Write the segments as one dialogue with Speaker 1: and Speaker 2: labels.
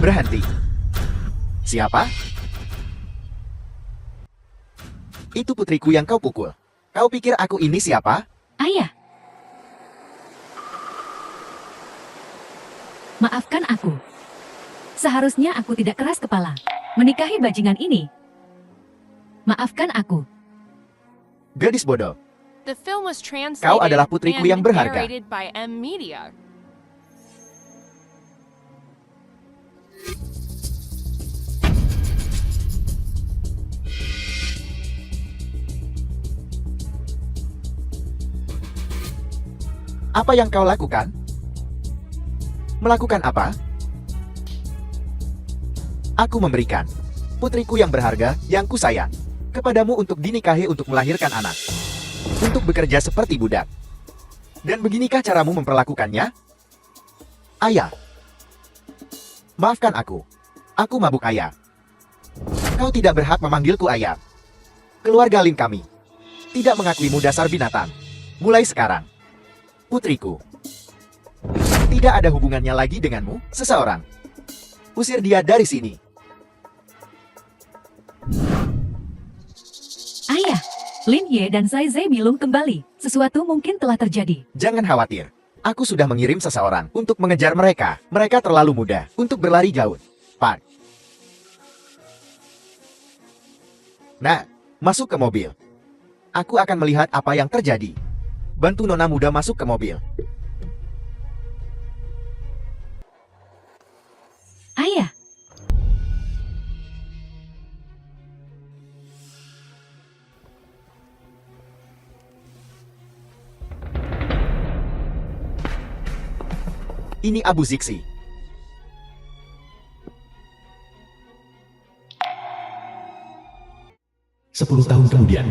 Speaker 1: Berhenti. Siapa? Itu putriku yang kau pukul. Kau pikir aku ini siapa?
Speaker 2: Ayah. Maafkan aku. Seharusnya aku tidak keras kepala menikahi bajingan ini. Maafkan aku.
Speaker 1: Gadis bodoh.
Speaker 3: The film was
Speaker 1: Kau
Speaker 3: translated
Speaker 1: adalah putriku yang
Speaker 3: and
Speaker 1: berharga.
Speaker 3: narrated by M Media.
Speaker 1: Apa yang kau lakukan? Melakukan apa? Aku memberikan putriku yang berharga, yang kusayang, kepadamu untuk dinikahi untuk melahirkan anak. Untuk bekerja seperti budak. Dan beginikah caramu memperlakukannya? Ayah. Maafkan aku. Aku mabuk ayah. Kau tidak berhak memanggilku ayah. Keluarga Lin kami tidak mengakuimu dasar binatang. Mulai sekarang, putriku tidak ada hubungannya lagi denganmu, seseorang. Usir dia dari sini.
Speaker 2: Ayah, Lin Ye dan Zai Zai belum kembali. Sesuatu mungkin telah terjadi.
Speaker 1: Jangan khawatir. Aku sudah mengirim seseorang untuk mengejar mereka. Mereka terlalu mudah untuk berlari jauh. Pak. Nah, masuk ke mobil. Aku akan melihat apa yang terjadi. Bantu nona muda masuk ke mobil.
Speaker 2: Ayah.
Speaker 1: Ini Abu Ziksi.
Speaker 4: Sepuluh tahun kemudian.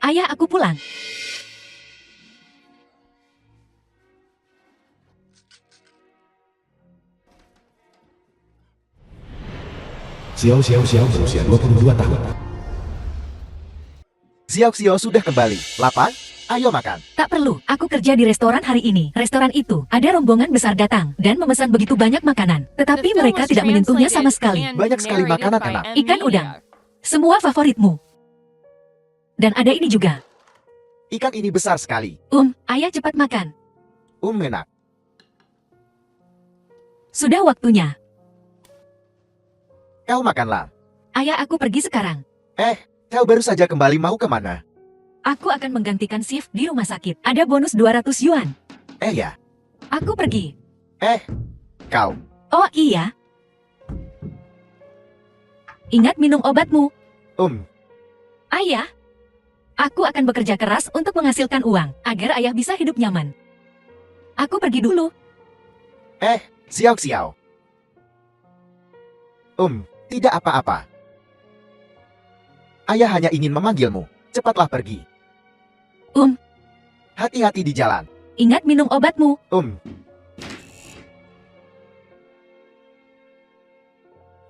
Speaker 2: Ayah, aku pulang.
Speaker 4: Xiao berusia 22 tahun.
Speaker 1: Xiao Xiao sudah kembali. Lapar? Ayo makan.
Speaker 2: Tak perlu, aku kerja di restoran hari ini. Restoran itu, ada rombongan besar datang dan memesan begitu banyak makanan. Tetapi mereka tidak menyentuhnya sama sekali.
Speaker 1: Banyak sekali makanan enak.
Speaker 2: Ikan udang. Semua favoritmu. Dan ada ini juga.
Speaker 1: Ikan ini besar sekali.
Speaker 2: Ayah cepat makan.
Speaker 1: Enak.
Speaker 2: Sudah waktunya.
Speaker 1: Kau makanlah.
Speaker 2: Ayah, aku pergi sekarang.
Speaker 1: Kau baru saja kembali, mau kemana?
Speaker 2: Aku akan menggantikan shift di rumah sakit. Ada bonus 200 yuan.
Speaker 1: Ya.
Speaker 2: Aku pergi.
Speaker 1: Kau.
Speaker 2: Oh iya. Ingat minum obatmu. Ayah. Aku akan bekerja keras untuk menghasilkan uang, agar ayah bisa hidup nyaman. Aku pergi dulu.
Speaker 1: Xiao. Tidak apa-apa. Ayah hanya ingin memanggilmu. Cepatlah pergi. Hati-hati di jalan.
Speaker 2: Ingat minum obatmu.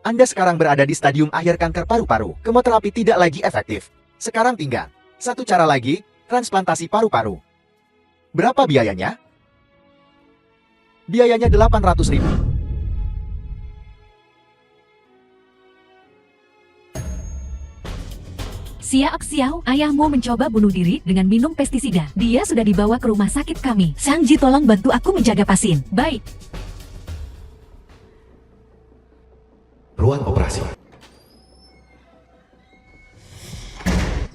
Speaker 1: Anda sekarang berada di stadium akhir kanker paru-paru. Kemoterapi tidak lagi efektif. Sekarang tinggal satu cara lagi, transplantasi paru-paru. Berapa biayanya? Biayanya 800.000.
Speaker 2: Xiao, ayahmu mencoba bunuh diri dengan minum pestisida. Dia sudah dibawa ke rumah sakit kami. Shangji, tolong bantu aku menjaga pasien. Baik.
Speaker 4: Ruang operasi.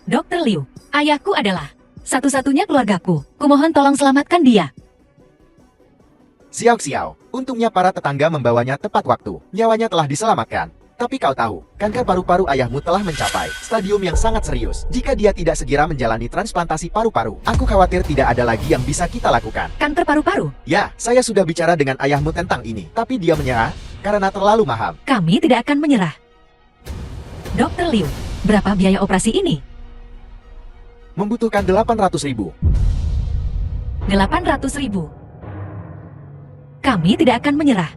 Speaker 2: Dr. Liu, ayahku adalah satu-satunya keluargaku. Kumohon tolong selamatkan dia.
Speaker 1: Xiao, untungnya para tetangga membawanya tepat waktu. Nyawanya telah diselamatkan. Tapi kau tahu, kanker paru-paru ayahmu telah mencapai stadium yang sangat serius. Jika dia tidak segera menjalani transplantasi paru-paru, aku khawatir tidak ada lagi yang bisa kita lakukan.
Speaker 2: Kanker paru-paru?
Speaker 1: Ya, saya sudah bicara dengan ayahmu tentang ini. Tapi dia menyerah karena terlalu mahal.
Speaker 2: Kami tidak akan menyerah. Dr. Liu, berapa biaya operasi ini?
Speaker 1: Membutuhkan 800.000.
Speaker 2: 800.000. Kami tidak akan menyerah.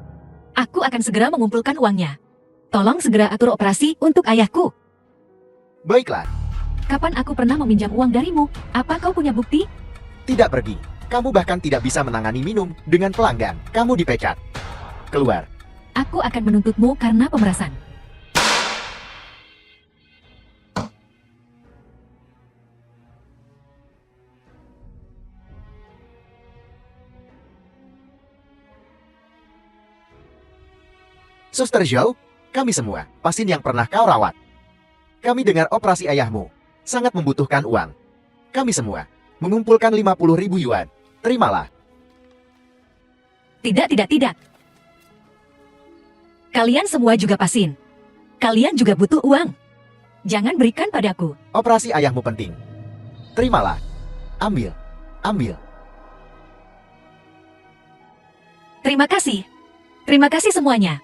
Speaker 2: Aku akan segera mengumpulkan uangnya. Tolong segera atur operasi untuk ayahku.
Speaker 1: Baiklah.
Speaker 2: Kapan aku pernah meminjam uang darimu? Apa kau punya bukti?
Speaker 1: Tidak pergi. Kamu bahkan tidak bisa menangani minum dengan pelanggan. Kamu dipecat. Keluar.
Speaker 2: Aku akan menuntutmu karena pemerasan.
Speaker 1: Suster Zhou, kami semua, pasien yang pernah kau rawat. Kami dengar operasi ayahmu sangat membutuhkan uang. Kami semua mengumpulkan 50.000 yuan. Terimalah.
Speaker 2: Tidak, tidak, tidak. Kalian semua juga pasien. Kalian juga butuh uang. Jangan berikan padaku.
Speaker 1: Operasi ayahmu penting. Terimalah. Ambil. Ambil.
Speaker 2: Terima kasih. Terima kasih semuanya.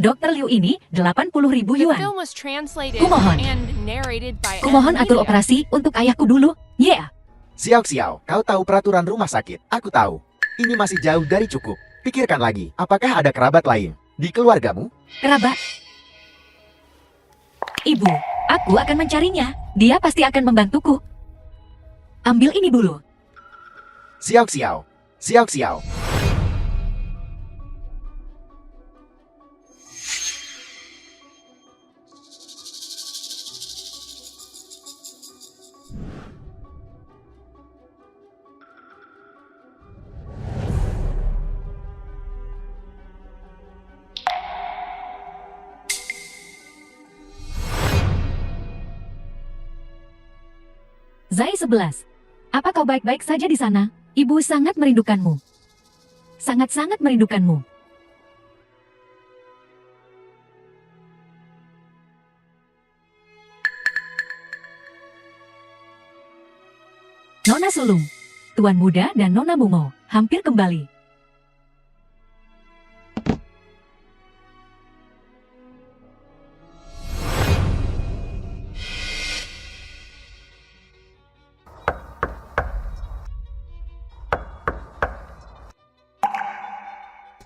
Speaker 2: Dokter Liu ini 80.000
Speaker 3: The
Speaker 2: yuan.
Speaker 3: film was translated
Speaker 2: Kumohon.
Speaker 3: and narrated by
Speaker 2: Kumohon
Speaker 3: M
Speaker 2: atur
Speaker 3: Media.
Speaker 2: operasi untuk ayahku dulu. Yeah.
Speaker 1: Xiao Xiao, kau tahu peraturan rumah sakit. Aku tahu. Ini masih jauh dari cukup. Pikirkan lagi, apakah ada kerabat lain di keluargamu?
Speaker 2: Kerabat. Ibu, aku akan mencarinya. Dia pasti akan membantuku. Ambil ini dulu.
Speaker 1: Xiao Xiao. Xiao Xiao.
Speaker 2: Zai 11. Apa kau baik-baik saja di sana? Ibu sangat merindukanmu. Sangat-sangat merindukanmu. Nona Sulung, Tuan Muda dan Nona Mumo hampir kembali.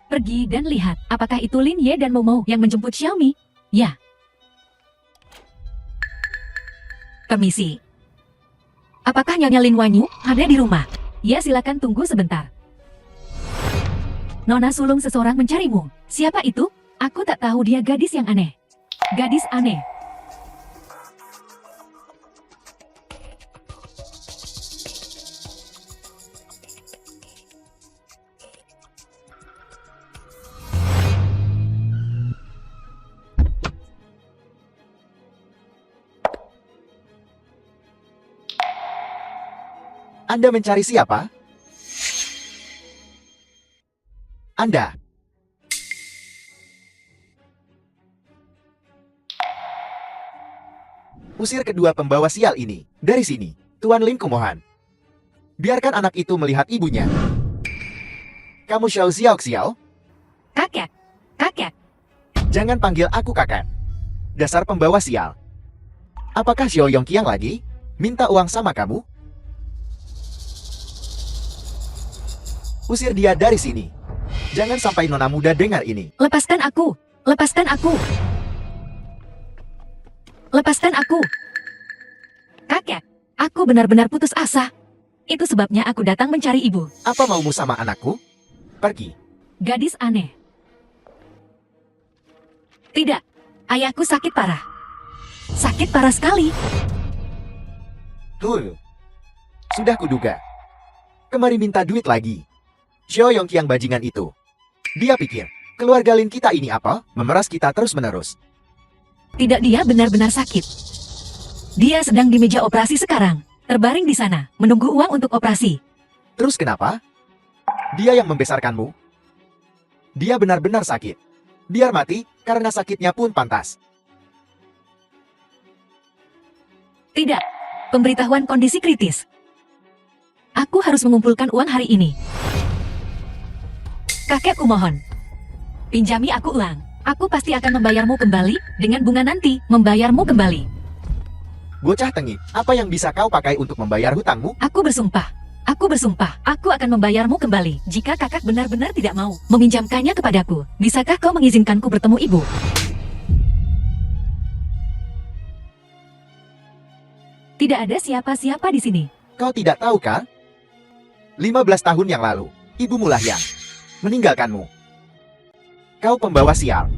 Speaker 2: Pergi dan lihat, apakah itu Lin Ye dan Momo yang menjemput Xiaomi? Ya. Permisi. Apakah Nyonya Lin Wanyu ada di rumah? Ya, silakan tunggu sebentar. Nona sulung seseorang mencarimu. Siapa itu? Aku tak tahu, dia gadis yang aneh. Gadis aneh.
Speaker 1: Anda mencari siapa? Anda. Usir kedua pembawa sial ini dari sini, Tuan Lin kumohon. Biarkan anak itu melihat ibunya. Kamu Xiao Xiao Xiao?
Speaker 2: Kakek. Kakek.
Speaker 1: Jangan panggil aku kakak. Dasar pembawa sial. Apakah Xiao Yongqiang lagi? Minta uang sama kamu? Usir dia dari sini. Jangan sampai nona muda dengar ini.
Speaker 2: Lepaskan aku. Lepaskan aku. Lepaskan aku. Kakek, aku benar-benar putus asa. Itu sebabnya aku datang mencari ibu.
Speaker 1: Apa maumu sama anakku? Pergi.
Speaker 2: Gadis aneh. Tidak, ayahku sakit parah. Sakit parah sekali.
Speaker 1: Sudah kuduga. Kemari minta duit lagi. Xiao Yongqiang bajingan itu. Dia pikir, keluarga Lin kita ini apa? Memeras kita terus-menerus.
Speaker 2: Tidak, dia benar-benar sakit. Dia sedang di meja operasi sekarang. Terbaring di sana, menunggu uang untuk operasi.
Speaker 1: Terus kenapa? Dia yang membesarkanmu. Dia benar-benar sakit. Biar mati, karena sakitnya pun pantas.
Speaker 2: Tidak, pemberitahuan kondisi kritis. Aku harus mengumpulkan uang hari ini. Kakekku mohon, pinjami aku uang. Aku pasti akan membayarmu kembali, dengan bunga nanti, membayarmu kembali.
Speaker 1: Bocah tengik, apa yang bisa kau pakai untuk membayar hutangmu?
Speaker 2: Aku bersumpah. Aku bersumpah, aku akan membayarmu kembali jika kakak benar-benar tidak mau meminjamkannya kepadaku. Bisakah kau mengizinkanku bertemu ibu? Tidak ada siapa-siapa di sini.
Speaker 1: Kau tidak tahu kah? 15 tahun yang lalu, ibumu lah yang meninggalkanmu. Kau pembawa sial.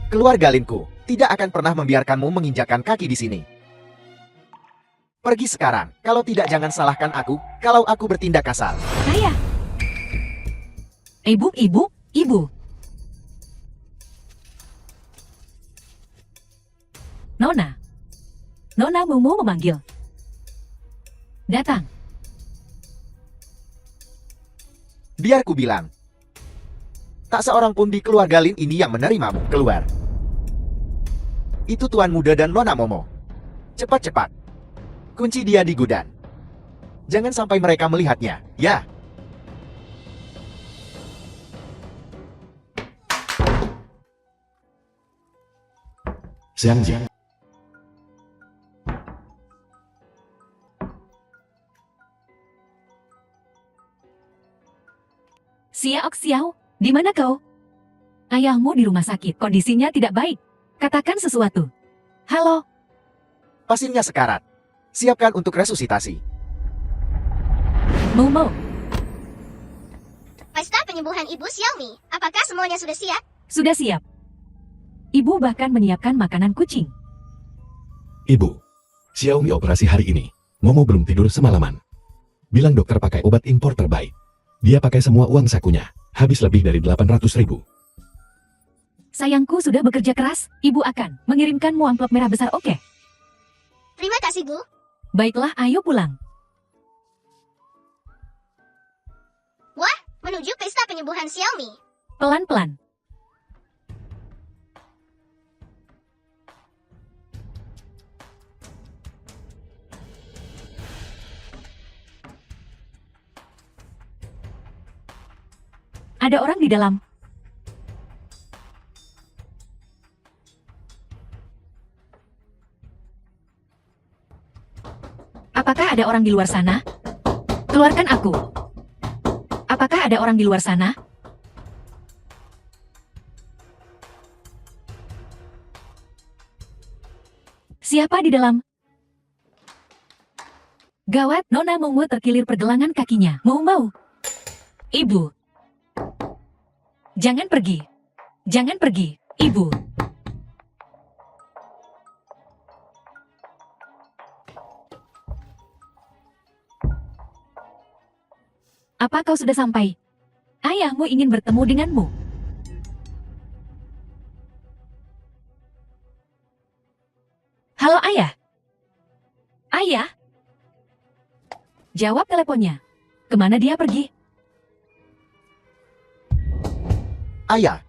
Speaker 1: Keluarga Linku tidak akan pernah membiarkanmu menginjakkan kaki di sini. Pergi sekarang, kalau tidak jangan salahkan aku, kalau aku bertindak kasar.
Speaker 2: Ayah. Ibu. Nona. Nona Mumu memanggil. Datang.
Speaker 1: Biar ku bilang. Tak seorang pun di keluarga Lin ini yang menerimamu. Keluar. Itu Tuan Muda dan Nona Momo. Cepat-cepat. Kunci dia di gudang. Jangan sampai mereka melihatnya, ya.
Speaker 4: Xiangji.
Speaker 2: Xiao Xiao, di mana kau? Ayahmu di rumah sakit, kondisinya tidak baik. Katakan sesuatu. Halo,
Speaker 1: Pasiennya sekarat. Siapkan untuk resusitasi.
Speaker 2: Momo.
Speaker 5: Pesta penyembuhan Ibu Xiaomi, apakah semuanya sudah siap?
Speaker 2: Sudah siap. Ibu bahkan menyiapkan makanan kucing.
Speaker 4: Ibu, Xiaomi operasi hari ini. Momo belum tidur semalaman. Bilang dokter pakai obat impor terbaik. Dia pakai semua uang sakunya. Habis lebih dari 800.000.
Speaker 2: Sayangku sudah bekerja keras. Ibu akan mengirimkanmu amplop merah besar, oke?
Speaker 5: Terima kasih, Bu.
Speaker 2: Baiklah, ayo pulang.
Speaker 5: Wah, menuju pesta penyembuhan Xiaomi.
Speaker 2: Pelan-pelan. Ada orang di dalam. Apakah ada orang di luar sana? Keluarkan aku. Apakah ada orang di luar sana? Siapa di dalam? Gawat, Nona Momo terkilir pergelangan kakinya. Mau. Ibu. Jangan pergi. Jangan pergi, Ibu. Apa kau sudah sampai? Ayahmu ingin bertemu denganmu. Halo, Ayah. Ayah? Jawab teleponnya. Kemana dia pergi?
Speaker 1: Ayah.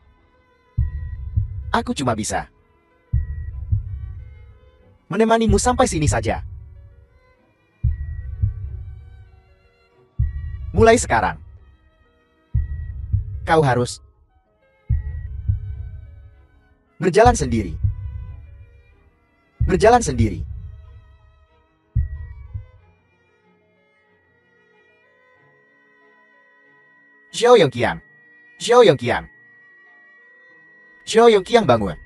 Speaker 1: Aku cuma bisa menemanimu sampai sini saja. Mulai sekarang, kau harus berjalan sendiri. Berjalan sendiri. Xiao Yongqiang. Xiao Yongqiang. Xiao Yongqiang bangun.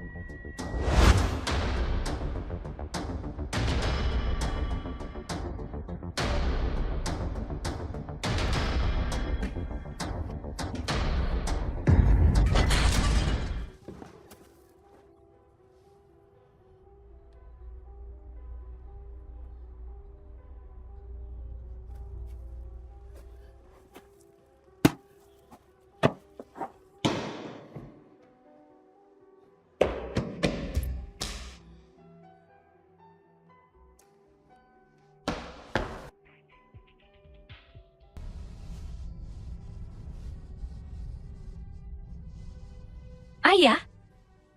Speaker 2: Ayah?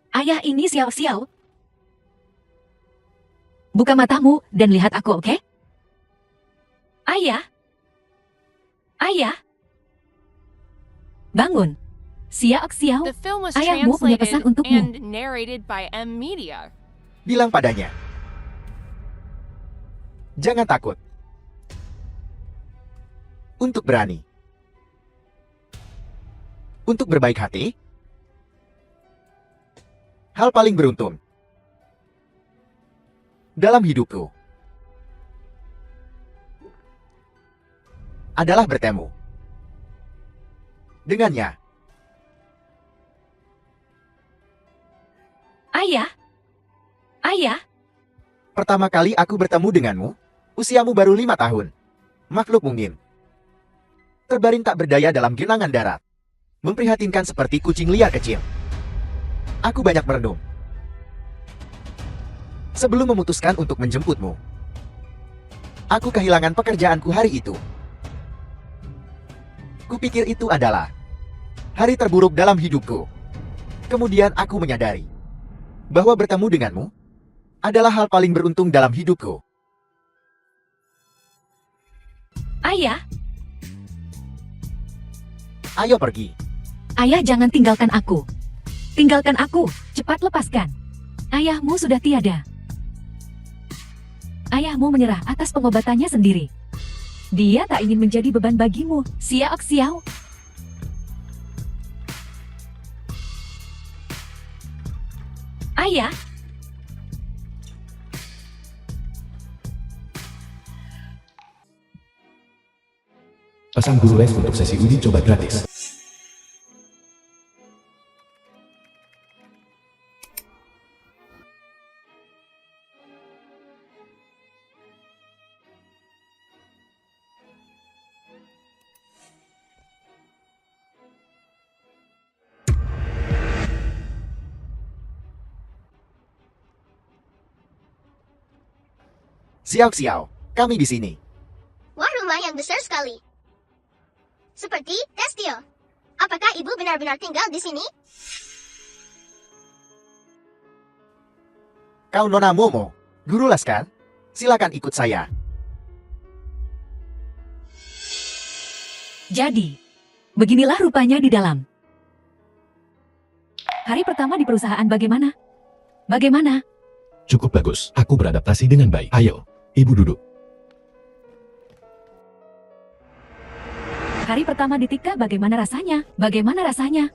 Speaker 2: Ayah, ini Xiao Xiao. Buka matamu dan lihat aku, oke? Ayah? Ayah? Bangun. Xiao Xiao.
Speaker 3: The film was
Speaker 2: Ayahmu punya pesan
Speaker 3: translated
Speaker 2: untukmu.
Speaker 3: and narrated by M Media.
Speaker 1: Bilang padanya. Jangan takut. Untuk berani. Untuk berbaik hati. Hal paling beruntung dalam hidupku adalah bertemu dengannya.
Speaker 2: Ayah? Ayah?
Speaker 1: Pertama kali aku bertemu denganmu, usiamu baru 5 tahun. Makhluk mungil. Terbaring tak berdaya dalam genangan darat. Memprihatinkan seperti kucing liar kecil. Aku banyak merenung sebelum memutuskan untuk menjemputmu. Aku kehilangan pekerjaanku hari itu. Kupikir itu adalah hari terburuk dalam hidupku. Kemudian aku menyadari bahwa bertemu denganmu adalah hal paling beruntung dalam hidupku.
Speaker 2: Ayah?
Speaker 1: Ayo pergi.
Speaker 2: Ayah, jangan tinggalkan aku. Tinggalkan aku, cepat lepaskan. Ayahmu sudah tiada. Ayahmu menyerah atas pengobatannya sendiri. Dia tak ingin menjadi beban bagimu, Xiao Xiao. Ayah?
Speaker 4: Pesan guru les untuk sesi uji coba gratis.
Speaker 1: Xiao Xiao, kami di sini.
Speaker 5: Wah, rumah yang besar sekali. Seperti kastil. Apakah ibu benar-benar tinggal di sini?
Speaker 1: Kau Nona Momo, guru les kan? Silakan ikut saya.
Speaker 2: Jadi, beginilah rupanya di dalam. Hari pertama di perusahaan bagaimana? Bagaimana?
Speaker 4: Cukup bagus, aku beradaptasi dengan baik. Ayo, ibu duduk.
Speaker 2: Hari pertama di Tika bagaimana rasanya? Bagaimana rasanya?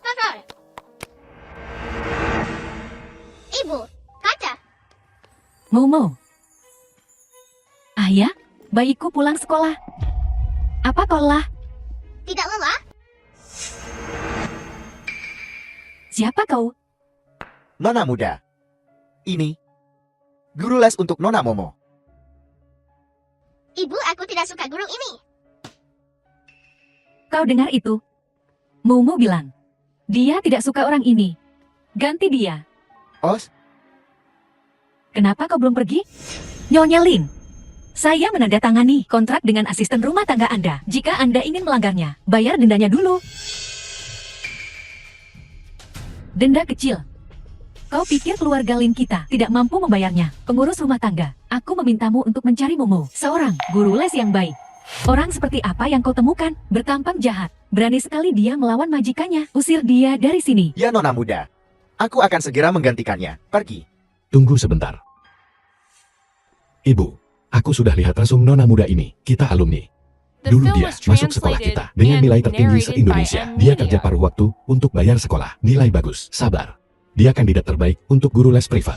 Speaker 5: Kakak. Ibu, kata.
Speaker 2: Momo. Ayah, bayiku pulang sekolah. Apa kolah?
Speaker 5: Tidak lelah?
Speaker 2: Siapa kau?
Speaker 1: Nona muda. Ini guru les untuk Nona Momo.
Speaker 5: Ibu, aku tidak suka guru ini.
Speaker 2: Kau dengar itu? Momo bilang, dia tidak suka orang ini. Ganti dia.
Speaker 1: Os,
Speaker 2: Kenapa kau belum pergi? Nyonya Lin, saya menandatangani kontrak dengan asisten rumah tangga Anda. Jika Anda ingin melanggarnya, bayar dendanya dulu. Denda kecil. Kau pikir keluarga Lin kita tidak mampu membayarnya? Pengurus rumah tangga, aku memintamu untuk mencari Momo, seorang guru les yang baik. Orang seperti apa yang kau temukan? Bertampang jahat. Berani sekali dia melawan majikannya. Usir dia dari sini.
Speaker 1: ya Nona muda. Aku akan segera menggantikannya. Pergi.
Speaker 4: Tunggu sebentar. Ibu, aku sudah lihat resume Nona muda ini. Kita alumni.
Speaker 3: The
Speaker 4: Dulu
Speaker 3: film
Speaker 4: dia
Speaker 3: was
Speaker 4: masuk sekolah
Speaker 3: translated
Speaker 4: kita dengan
Speaker 3: and
Speaker 4: nilai tertinggi
Speaker 3: narrated by
Speaker 4: se-Indonesia.
Speaker 3: M
Speaker 4: Dia
Speaker 3: Media.
Speaker 4: kerja paruh waktu untuk bayar sekolah. Nilai bagus, sabar. Dia kandidat terbaik untuk guru les privat.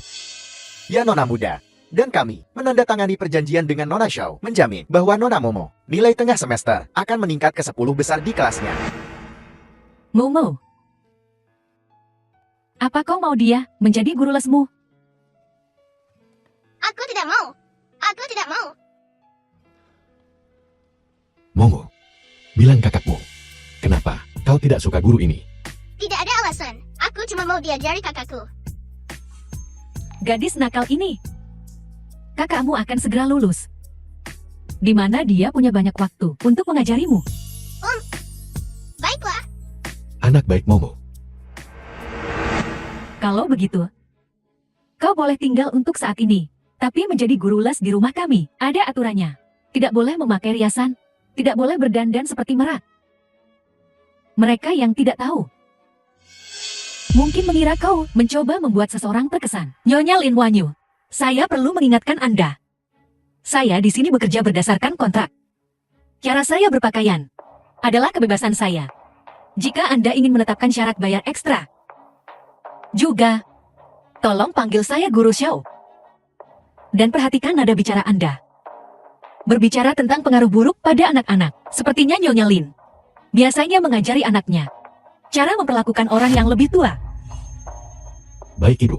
Speaker 1: Ya Nona muda. Dan kami menandatangani perjanjian dengan Nona Xiao, menjamin bahwa Nona Momo nilai tengah semester akan meningkat ke 10 besar di kelasnya.
Speaker 2: Momo. Apa kau mau dia menjadi guru lesmu?
Speaker 5: Aku tidak mau. Aku tidak mau.
Speaker 4: Momo, bilang kakakmu. Kenapa kau tidak suka guru ini?
Speaker 5: Tidak ada alasan. Aku cuma mau diajari kakakku.
Speaker 2: Gadis nakal ini. Kakakmu akan segera lulus. Di mana dia punya banyak waktu untuk mengajarimu.
Speaker 5: Baiklah.
Speaker 4: Anak baik Momo.
Speaker 2: Kalau begitu, kau boleh tinggal untuk saat ini. Tapi menjadi guru les di rumah kami, ada aturannya. Tidak boleh memakai riasan, tidak boleh berdandan seperti merak. Mereka yang tidak tahu mungkin mengira kau mencoba membuat seseorang terkesan. Nyonya Lin Wanyu, saya perlu mengingatkan Anda. Saya di sini bekerja berdasarkan kontrak. Cara saya berpakaian adalah kebebasan saya. Jika Anda ingin menetapkan syarat bayar ekstra, juga, tolong panggil saya Guru Xiao. Dan perhatikan nada bicara Anda. Berbicara tentang pengaruh buruk pada anak-anak, sepertinya Nyonya Lin biasanya mengajari anaknya cara memperlakukan orang yang lebih tua.
Speaker 4: Baik, Ibu.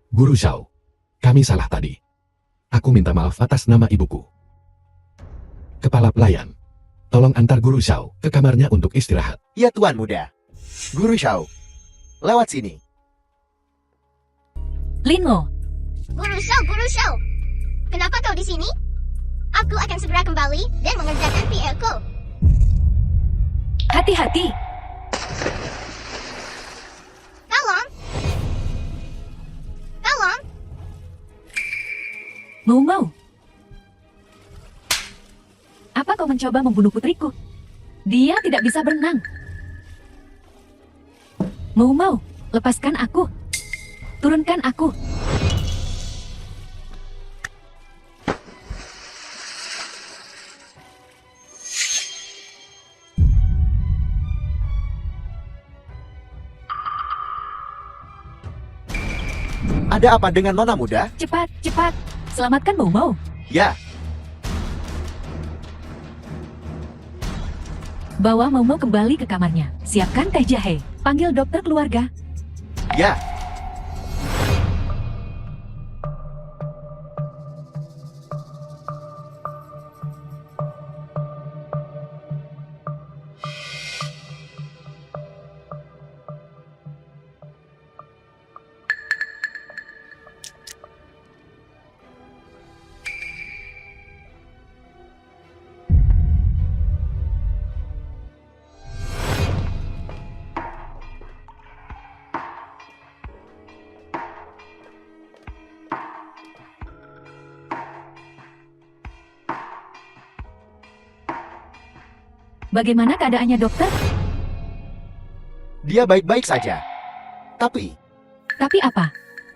Speaker 4: Guru Xiao, kami salah tadi. Aku minta maaf atas nama ibuku. Kepala pelayan, tolong antar Guru Xiao ke kamarnya untuk istirahat.
Speaker 1: Ya Tuan Muda. Guru Xiao, lewat sini.
Speaker 2: Linmo,
Speaker 5: Guru Xiao. Kenapa kau di sini? Aku akan segera kembali dan mengerjakan PR-ku.
Speaker 2: hati-hati.
Speaker 5: Tolong. Tolong.
Speaker 2: Mau. Apa kau mencoba membunuh putriku? Dia tidak bisa berenang. Mau, lepaskan aku. Turunkan aku.
Speaker 1: Ada apa dengan Nona Muda?
Speaker 2: Cepat. Selamatkan Mau.
Speaker 1: Ya,
Speaker 2: Bawa Mau kembali ke kamarnya. Siapkan teh jahe. Panggil dokter keluarga.
Speaker 1: ya.
Speaker 2: Bagaimana keadaannya dokter?
Speaker 1: Dia baik-baik saja. Tapi,
Speaker 2: Tapi apa?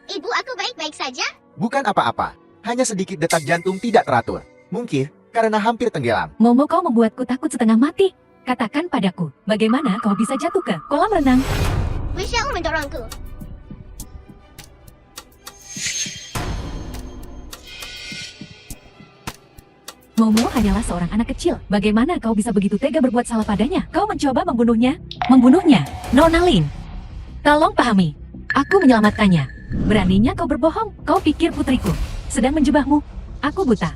Speaker 5: Ibu aku baik-baik saja.
Speaker 1: bukan apa-apa. Hanya sedikit detak jantung tidak teratur. Mungkin karena hampir tenggelam.
Speaker 2: Momo, kau membuatku takut setengah mati. Katakan padaku, bagaimana kau bisa jatuh ke kolam renang?
Speaker 5: Michelle mendorongku.
Speaker 2: Momo hanyalah seorang anak kecil. Bagaimana kau bisa begitu tega berbuat salah padanya? Kau mencoba membunuhnya? Membunuhnya? Nona Lin, tolong pahami. Aku menyelamatkannya. Beraninya kau berbohong? Kau pikir putriku sedang menjebakmu? Aku buta.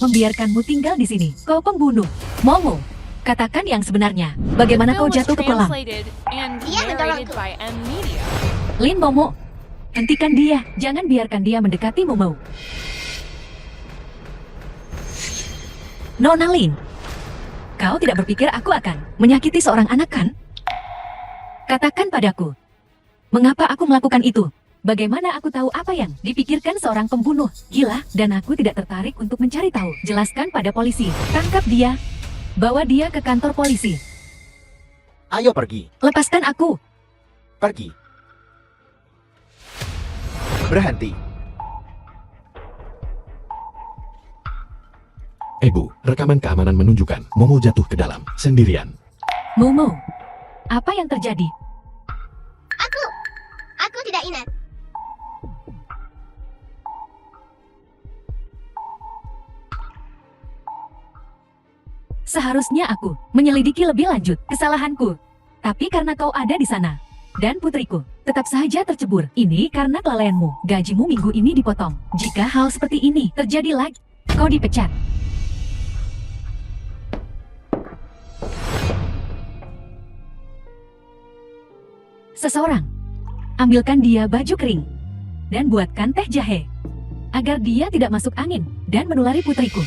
Speaker 2: Membiarkanmu tinggal di sini. Kau pembunuh. Momo, katakan yang sebenarnya. Bagaimana
Speaker 3: The
Speaker 2: kau
Speaker 3: film was
Speaker 2: jatuh ke kolam?
Speaker 3: translated and
Speaker 5: Dia
Speaker 3: narrated
Speaker 5: mendorongku.
Speaker 3: by M Media.
Speaker 2: Lin, Momo, hentikan dia. Jangan biarkan dia mendekati Momo. Nona Lin, kau tidak berpikir aku akan menyakiti seorang anak, kan? Katakan padaku, mengapa aku melakukan itu? Bagaimana aku tahu apa yang dipikirkan seorang pembunuh gila, dan aku tidak tertarik untuk mencari tahu. Jelaskan pada polisi, tangkap dia, bawa dia ke kantor polisi.
Speaker 1: Ayo pergi,
Speaker 2: Lepaskan aku.
Speaker 1: pergi. Berhenti.
Speaker 4: Bu, rekaman keamanan menunjukkan Momo jatuh ke dalam sendirian.
Speaker 2: Momo, apa yang terjadi?
Speaker 5: Aku tidak ingat.
Speaker 2: Seharusnya aku menyelidiki lebih lanjut kesalahanku. Tapi karena kau ada di sana, dan putriku tetap saja tercebur. Ini karena kelalaianmu. Gajimu minggu ini dipotong. Jika hal seperti ini terjadi lagi, kau dipecat. Seseorang, ambilkan dia baju kering, dan buatkan teh jahe, agar dia tidak masuk angin dan menulari putriku.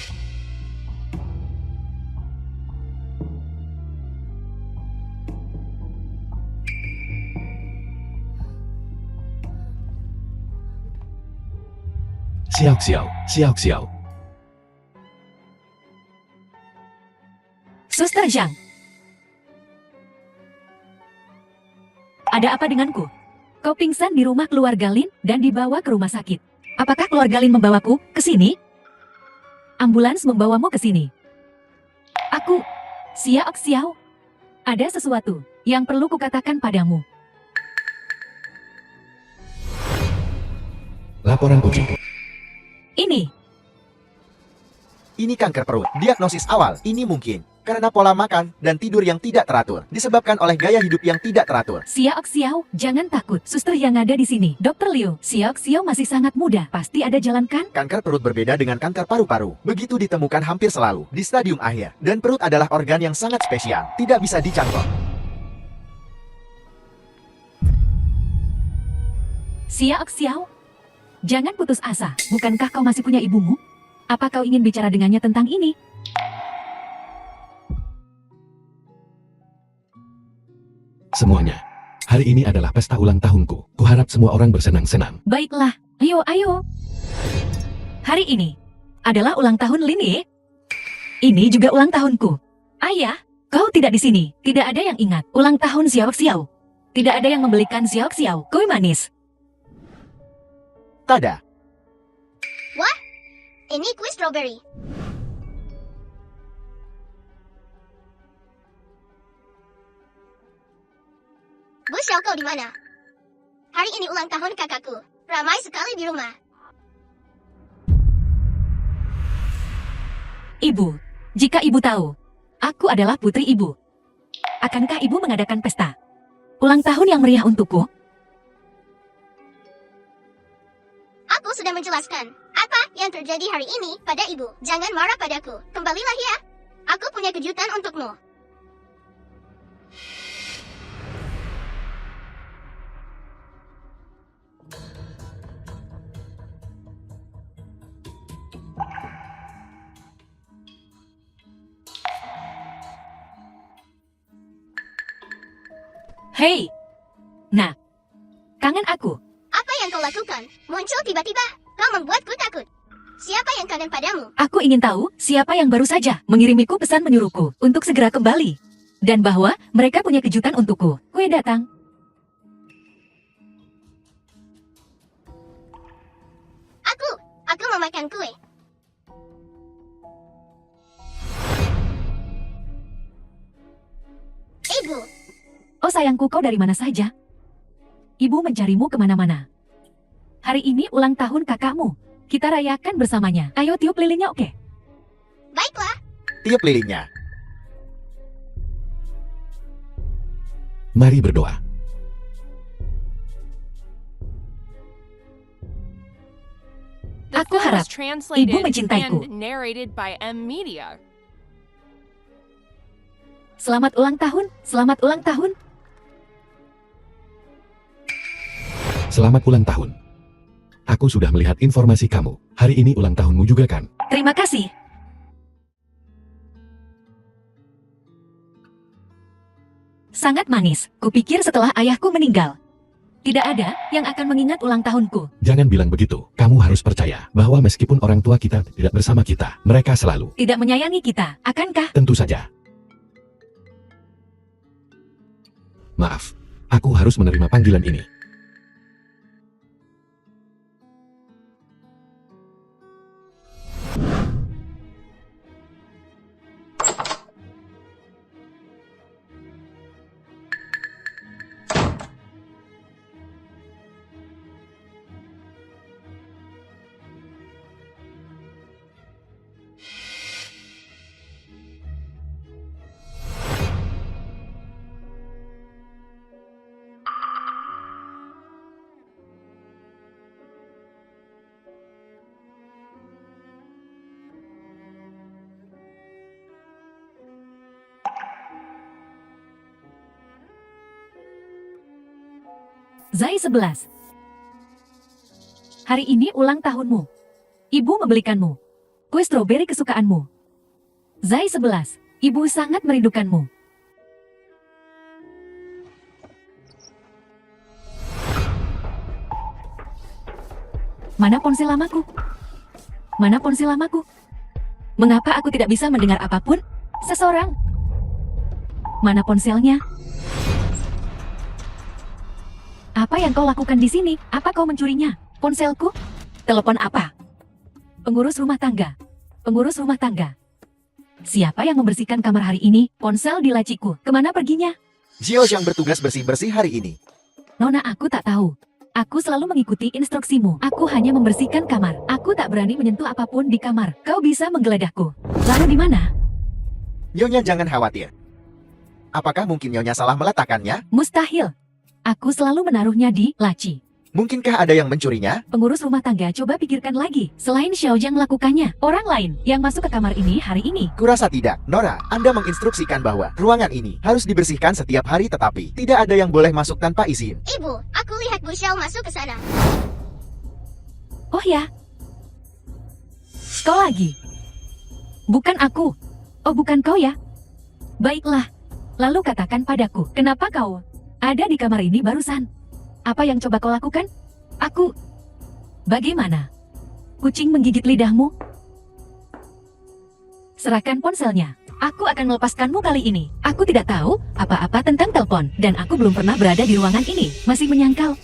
Speaker 4: Xiao.
Speaker 2: Suster Zhang. Ada apa denganku? Kau pingsan di rumah keluarga Lin dan dibawa ke rumah sakit. Apakah keluarga Lin membawaku ke sini? Ambulans membawamu ke sini. Aku, Xia Xiao. Ada sesuatu yang perlu kukatakan padamu.
Speaker 4: Laporan uji.
Speaker 2: Ini,
Speaker 1: Ini kanker perut. Diagnosis awal, ini mungkin karena pola makan dan tidur yang tidak teratur, disebabkan oleh gaya hidup yang tidak teratur.
Speaker 2: Xia Xiao, jangan takut. Suster yang ada di sini, Dr. Liu. Xia Xiao masih sangat muda. Pasti ada jalan kan?
Speaker 1: Kanker perut berbeda dengan kanker paru-paru. Begitu ditemukan hampir selalu di stadium akhir. Dan perut adalah organ yang sangat spesial, tidak bisa dicangkok.
Speaker 2: Xia Xiao, jangan putus asa. Bukankah kau masih punya ibumu? Apa kau ingin bicara dengannya tentang ini?
Speaker 4: Semuanya. Hari ini adalah pesta ulang tahunku. Kuharap semua orang bersenang-senang.
Speaker 2: Baiklah, ayo. Hari ini adalah ulang tahun Lini. Ini juga ulang tahunku. Ayah, kau tidak di sini. Tidak ada yang ingat ulang tahun Xiao Xiao. Tidak ada yang membelikan Xiao Xiao kue manis.
Speaker 1: Tada.
Speaker 5: Ini kue strawberry. Bu Xiao kau di mana? Hari ini ulang tahun kakakku. Ramai sekali di rumah.
Speaker 2: Ibu, jika ibu tahu, aku adalah putri ibu. Akankah ibu mengadakan pesta ulang tahun yang meriah untukku?
Speaker 5: Aku sudah menjelaskan apa yang terjadi hari ini pada ibu. Jangan marah padaku. Kembalilah ya. Aku punya kejutan untukmu.
Speaker 2: Hei, nah, kangen aku.
Speaker 5: Apa yang kau lakukan? Muncul tiba-tiba. Kau membuatku takut. Siapa yang kangen padamu?
Speaker 2: Aku ingin tahu siapa yang baru saja mengirimiku pesan menyuruhku untuk segera kembali. Dan bahwa mereka punya kejutan untukku. Kue datang.
Speaker 5: Aku mau makan kue. Ibu,
Speaker 2: Oh sayangku, kau dari mana saja? Ibu mencarimu kemana-mana. Hari ini ulang tahun kakakmu. Kita rayakan bersamanya. Ayo tiup lilinnya, oke?
Speaker 5: baiklah.
Speaker 1: Tiup lilinnya.
Speaker 4: Mari berdoa.
Speaker 3: The
Speaker 2: Aku
Speaker 3: film
Speaker 2: harap
Speaker 3: was translated
Speaker 2: ibu mencintaiku.
Speaker 3: and narrated by M Media.
Speaker 2: Selamat ulang tahun, selamat ulang tahun.
Speaker 4: Selamat ulang tahun. Aku sudah melihat informasi kamu. Hari ini ulang tahunmu juga kan?
Speaker 2: Terima kasih. Sangat manis. Kupikir setelah ayahku meninggal, tidak ada yang akan mengingat ulang tahunku.
Speaker 4: Jangan bilang begitu. Kamu harus percaya bahwa meskipun orang tua kita tidak bersama kita, mereka selalu.
Speaker 2: Tidak menyayangi kita, akankah?
Speaker 4: Tentu saja. Maaf, aku harus menerima panggilan ini.
Speaker 2: Zai 11. Hari ini ulang tahunmu. Ibu membelikanmu kue stroberi kesukaanmu. Zai 11. Ibu sangat merindukanmu. Mana ponsel lamaku? Mana ponsel lamaku? Mengapa aku tidak bisa mendengar apapun? Seseorang. Mana ponselnya? Apa yang kau lakukan di sini? Apa kau mencurinya? Ponselku? Telepon apa? Pengurus rumah tangga. pengurus rumah tangga. Siapa yang membersihkan kamar hari ini? Ponsel di laciku. Kemana perginya?
Speaker 1: Xiao yang bertugas bersih-bersih hari ini.
Speaker 2: Nona, aku tak tahu. Aku selalu mengikuti instruksimu. Aku hanya membersihkan kamar. Aku tak berani menyentuh apapun di kamar. Kau bisa menggeledahku. Lalu di mana?
Speaker 1: Nyonya jangan khawatir. Apakah mungkin Nyonya salah meletakkannya?
Speaker 2: Mustahil. Aku selalu menaruhnya di laci.
Speaker 1: Mungkinkah ada yang mencurinya?
Speaker 2: Pengurus rumah tangga, coba pikirkan lagi. Selain Xiaojiang melakukannya, orang lain yang masuk ke kamar ini hari ini.
Speaker 1: Kurasa tidak. Nora, Anda menginstruksikan bahwa ruangan ini harus dibersihkan setiap hari tetapi tidak ada yang boleh masuk tanpa izin.
Speaker 5: Ibu, aku lihat Bu Xiao masuk ke sana.
Speaker 2: Oh ya. Kau lagi. Bukan aku. Oh, bukan kau ya? Baiklah. Lalu katakan padaku, kenapa kau ada di kamar ini barusan? Apa yang coba kau lakukan? Aku... Bagaimana? Kucing menggigit lidahmu? Serahkan ponselnya. Aku akan melepaskanmu kali ini. Aku tidak tahu apa-apa tentang telepon, dan aku belum pernah berada di ruangan ini. Masih menyangkal.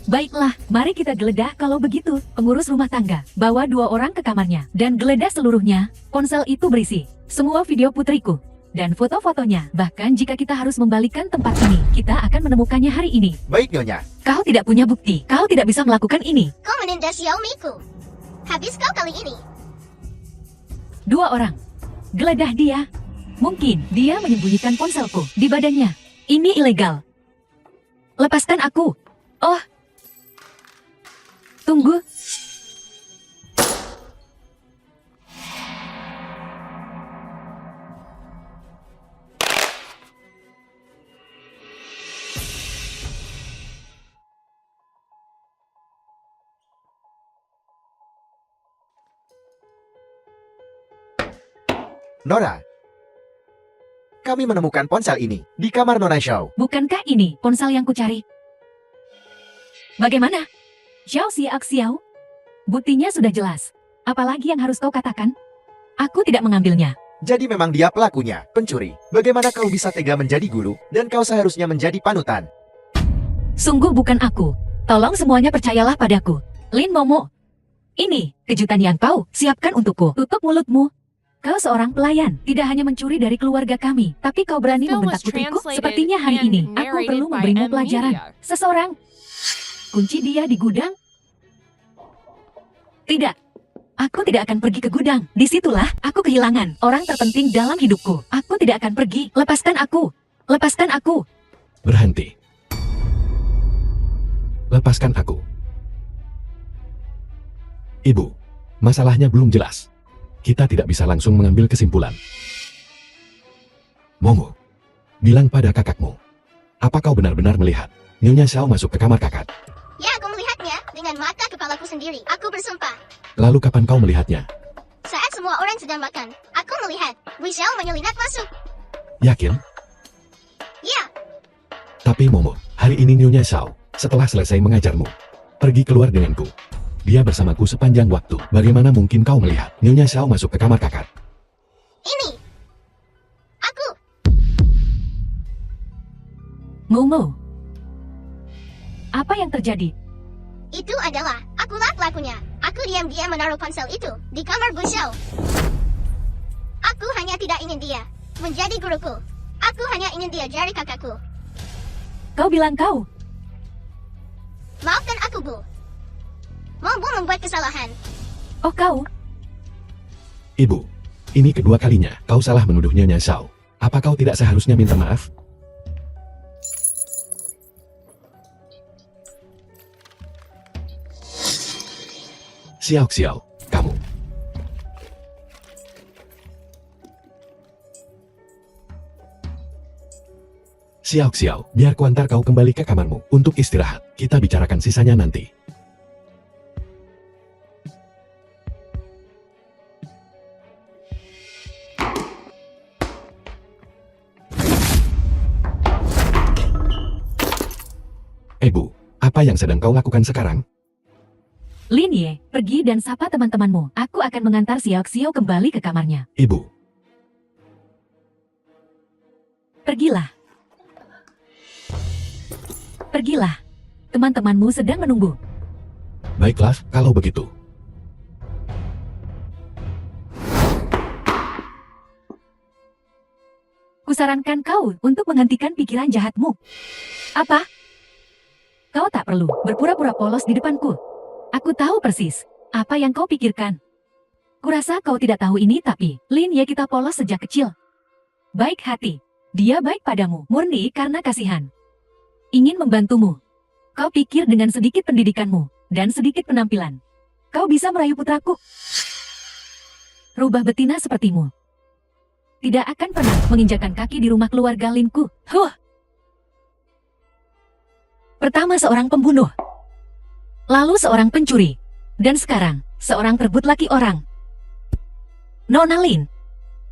Speaker 2: Baiklah, mari kita geledah kalau begitu. Pengurus rumah tangga, bawa 2 orang ke kamarnya, dan geledah seluruhnya. Ponsel itu berisi semua video putriku dan foto-fotonya. Bahkan jika kita harus membalikan tempat ini, kita akan menemukannya hari ini.
Speaker 1: Baik Nyonya.
Speaker 2: Kau tidak punya bukti. Kau tidak bisa melakukan ini.
Speaker 5: Kau menindas Xiaomi-ku. Habis kau kali ini.
Speaker 2: 2 orang. Geledah dia. Mungkin dia menyembunyikan ponselku di badannya. Ini ilegal. Lepaskan aku. Oh. Tunggu.
Speaker 1: Nora. Kami menemukan ponsel ini di kamar Nona Xiao.
Speaker 2: Bukankah ini ponsel yang kucari? Bagaimana? Xiao Xiao? Buktinya sudah jelas. Apalagi yang harus kau katakan? Aku tidak mengambilnya.
Speaker 1: Jadi memang dia pelakunya, pencuri. Bagaimana kau bisa tega menjadi guru dan kau seharusnya menjadi panutan?
Speaker 2: Sungguh bukan aku. Tolong semuanya percayalah padaku. Lin Momo. Ini kejutan yang kau siapkan untukku. Tutup mulutmu. Kau seorang pelayan, tidak hanya mencuri dari keluarga kami, tapi kau berani
Speaker 3: Film
Speaker 2: membentak
Speaker 3: was
Speaker 2: putriku.
Speaker 3: translated
Speaker 2: Sepertinya hari
Speaker 3: and
Speaker 2: ini, aku
Speaker 3: narrated
Speaker 2: perlu
Speaker 3: by
Speaker 2: memberimu
Speaker 3: M
Speaker 2: pelajaran.
Speaker 3: Media.
Speaker 2: Seseorang kunci dia di gudang? Tidak. Aku tidak akan pergi ke gudang. Disitulah aku kehilangan orang terpenting dalam hidupku. Aku tidak akan pergi. Lepaskan aku. Lepaskan aku.
Speaker 4: Berhenti. Lepaskan aku. Ibu, masalahnya belum jelas. Kita tidak bisa langsung mengambil kesimpulan. Momo, bilang pada kakakmu. Apa kau benar-benar melihat Nyonya Xiao masuk ke kamar kakak?
Speaker 5: Ya, aku melihatnya dengan mata kepalaku sendiri. Aku bersumpah.
Speaker 4: Lalu kapan kau melihatnya?
Speaker 5: Saat semua orang sedang makan, aku melihat Bu Xiao menyelinap masuk.
Speaker 4: Yakin?
Speaker 5: Ya,
Speaker 4: Tapi Momo, hari ini Nyonya Xiao, setelah selesai mengajarmu, pergi keluar denganku. Dia bersamaku sepanjang waktu. Bagaimana mungkin kau melihat Nyonya Xiao masuk ke kamar kakak?
Speaker 5: ini. Aku.
Speaker 2: Momo. Apa yang terjadi?
Speaker 5: Itu adalah akulah pelakunya. Aku diam-diam menaruh ponsel itu di kamar Bu Xiao. Aku hanya tidak ingin dia menjadi guruku. Aku hanya ingin dia jadi kakakku.
Speaker 2: Kau bilang kau.
Speaker 5: Maafkan aku, Bu. Momo membuat kesalahan.
Speaker 2: Oh kau.
Speaker 4: Ibu, ini kedua kalinya kau salah menuduh Nyonya Xiao. Apa kau tidak seharusnya minta maaf? Xiao, kamu. Xiao, biar kuantar kau kembali ke kamarmu untuk istirahat. Kita bicarakan sisanya nanti. Bu, apa yang sedang kau lakukan sekarang?
Speaker 2: Lin Ye, pergi dan sapa teman-temanmu. Aku akan mengantar Xiao kembali ke kamarnya.
Speaker 4: Ibu,
Speaker 2: Pergilah. Pergilah. Teman-temanmu sedang menunggu.
Speaker 4: baiklah kalau begitu.
Speaker 2: sarankan kau untuk menghentikan pikiran jahatmu. Apa? Kau tak perlu berpura-pura polos di depanku. Aku tahu persis apa yang kau pikirkan. Kurasa kau tidak tahu ini tapi Lin Ye kita polos sejak kecil. Baik hati. Dia baik padamu, murni karena kasihan. Ingin membantumu. Kau pikir dengan sedikit pendidikanmu dan sedikit penampilan, kau bisa merayu putraku? Rubah betina sepertimu tidak akan pernah menginjakan kaki di rumah keluarga Linku. Pertama seorang pembunuh, lalu seorang pencuri, dan sekarang seorang perebut laki orang. Nona Lin,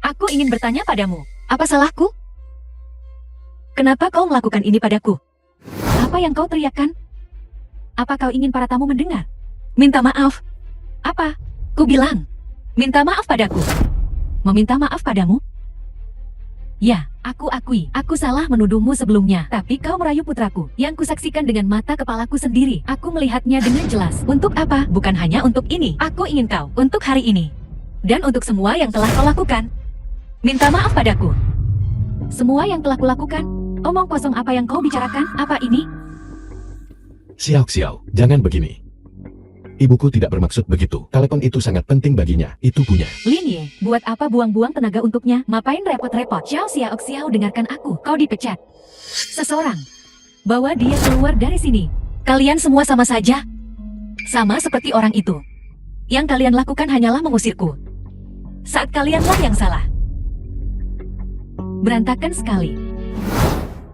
Speaker 2: aku ingin bertanya padamu, apa salahku? Kenapa kau melakukan ini padaku? Apa yang kau teriakkan? Apa kau ingin para tamu mendengar? Minta maaf. Apa? Ku bilang, minta maaf padaku. Meminta maaf padamu? Ya, aku akui, aku salah menuduhmu sebelumnya. Tapi kau merayu putraku, yang kusaksikan dengan mata kepalaku sendiri. Aku melihatnya dengan jelas. Untuk apa? Bukan hanya untuk ini. Aku ingin kau, untuk hari ini. Dan untuk semua yang telah kau lakukan. Minta maaf padaku. Semua yang telah kulakukan. Omong kosong apa yang kau bicarakan? Apa ini?
Speaker 4: Xiao Xiao, jangan begini. Ibuku tidak bermaksud begitu. Telepon itu sangat penting baginya. Itu punya.
Speaker 2: Lin Ye, buat apa buang-buang tenaga untuknya? Ngapain repot-repot? Xiao Xiao, dengarkan aku. Kau dipecat. Seseorang. Bawa dia keluar dari sini. Kalian semua sama saja. Sama seperti orang itu. Yang kalian lakukan hanyalah mengusirku. Saat kalianlah yang salah. Berantakan sekali.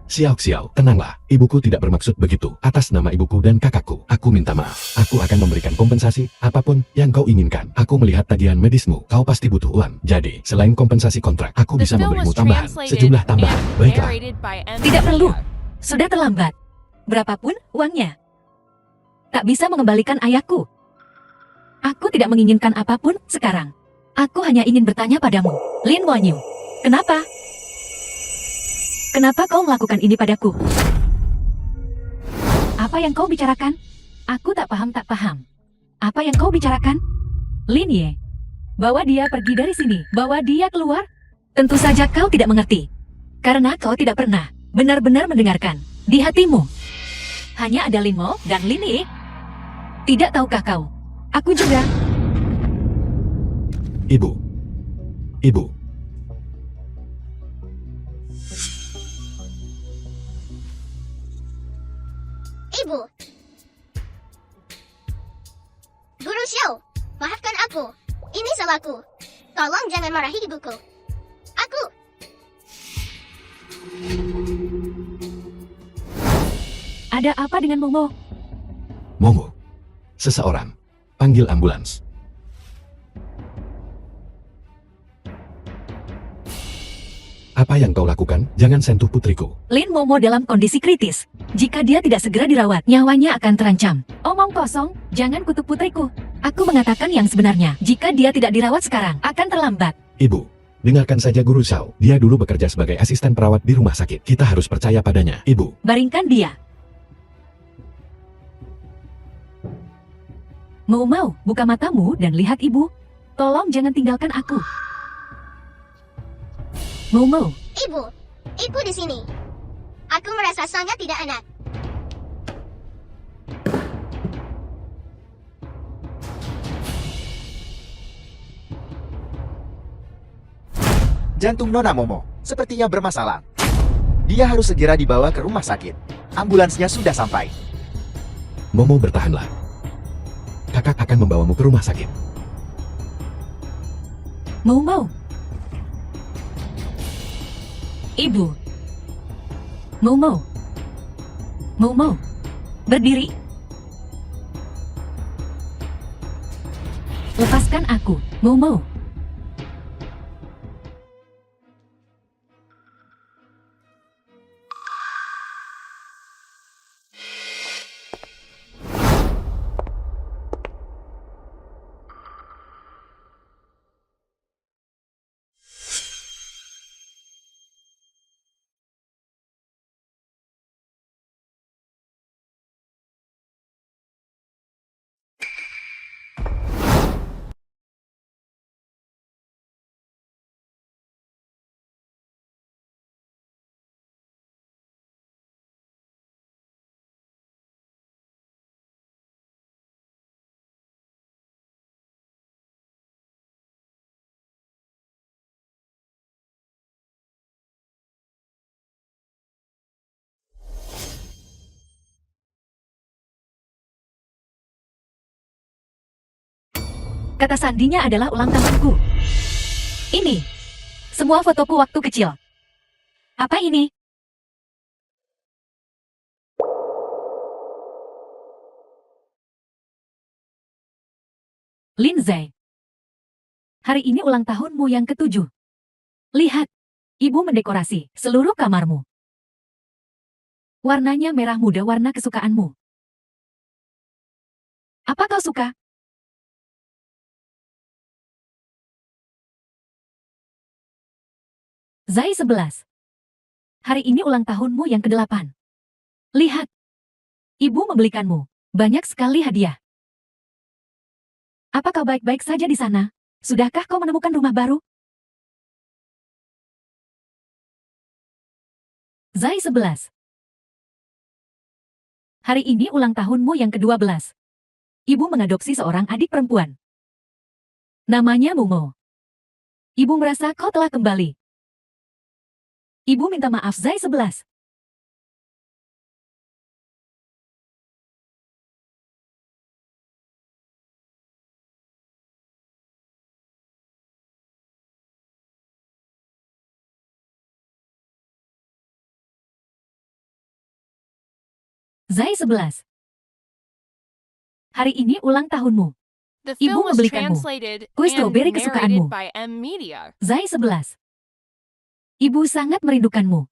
Speaker 4: Xiao Xiao, tenanglah. Ibuku tidak bermaksud begitu. Atas nama ibuku dan kakakku, aku minta maaf. Aku akan memberikan kompensasi, apapun yang kau inginkan. Aku melihat tagihan medismu, kau pasti butuh uang. Jadi, selain kompensasi kontrak, aku
Speaker 3: The
Speaker 4: bisa
Speaker 3: film
Speaker 4: memberimu
Speaker 3: was
Speaker 4: tambahan,
Speaker 3: translated
Speaker 4: sejumlah tambahan.
Speaker 3: and
Speaker 4: Baiklah.
Speaker 3: narrated by M.
Speaker 2: Tidak perlu.
Speaker 3: Media.
Speaker 2: Sudah terlambat. Berapapun uangnya. Tak bisa mengembalikan ayahku. Aku tidak menginginkan apapun sekarang. Aku hanya ingin bertanya padamu, Lin Wanyu. Kenapa? Kenapa kau melakukan ini padaku? Apa yang kau bicarakan? Aku tak paham. Apa yang kau bicarakan? Lin Ye, bawa dia pergi dari sini. Bawa dia keluar. Tentu saja kau tidak mengerti. Karena kau tidak pernah benar-benar mendengarkan. Di hatimu hanya ada Lin Mo dan Lin Ye. Tidak tahukah kau? Aku juga.
Speaker 4: Ibu. Ibu.
Speaker 5: Ibu. Guru Xiao, maafkan aku. Ini salahku. Tolong jangan marahi ibuku. Aku.
Speaker 2: Ada apa dengan Momo?
Speaker 4: Momo. Seseorang. Panggil ambulans. Apa yang kau lakukan? Jangan sentuh putriku.
Speaker 2: Lin Momo dalam kondisi kritis. Jika dia tidak segera dirawat, nyawanya akan terancam. Omong kosong, jangan kutuk putriku. Aku mengatakan yang sebenarnya. Jika dia tidak dirawat sekarang, akan terlambat.
Speaker 4: Ibu. Dengarkan saja Guru Xiao. Dia dulu bekerja sebagai asisten perawat di rumah sakit. Kita harus percaya padanya. Ibu.
Speaker 2: Baringkan dia. Mau, buka matamu dan lihat ibu. Tolong jangan tinggalkan aku. Mau.
Speaker 5: Ibu. Ibu di sini. Aku merasa sangat tidak enak.
Speaker 1: Jantung Nona Momo sepertinya bermasalah. Dia harus segera dibawa ke rumah sakit. Ambulansnya sudah sampai.
Speaker 4: Momo bertahanlah. Kakak akan membawamu ke rumah sakit.
Speaker 2: Mau. Ibu. Mau. Berdiri. Lepaskan aku. Mau. Kata sandinya adalah ulang tahunku. Ini. Semua fotoku waktu kecil. Apa ini? Lindsay. Hari ini ulang tahunmu yang ke-7. Lihat. Ibu mendekorasi seluruh kamarmu. Warnanya merah muda, warna kesukaanmu. Apa kau suka? Zai 11. Hari ini ulang tahunmu yang ke-8. Lihat. Ibu membelikanmu banyak sekali hadiah. Apa kau baik-baik saja di sana? Sudahkah kau menemukan rumah baru? Zai 11. Hari ini ulang tahunmu yang ke-12. Ibu mengadopsi seorang adik perempuan. Namanya Mumo. Ibu merasa kau telah kembali. Ibu minta maaf Zai 11. Zai 11. Hari ini ulang tahunmu.
Speaker 3: The
Speaker 2: Ibu
Speaker 3: film was
Speaker 2: membelikanmu
Speaker 3: translated
Speaker 2: kue
Speaker 3: and
Speaker 2: stroberi kesukaanmu.
Speaker 3: narrated by M Media.
Speaker 2: Zai 11. Ibu sangat merindukanmu.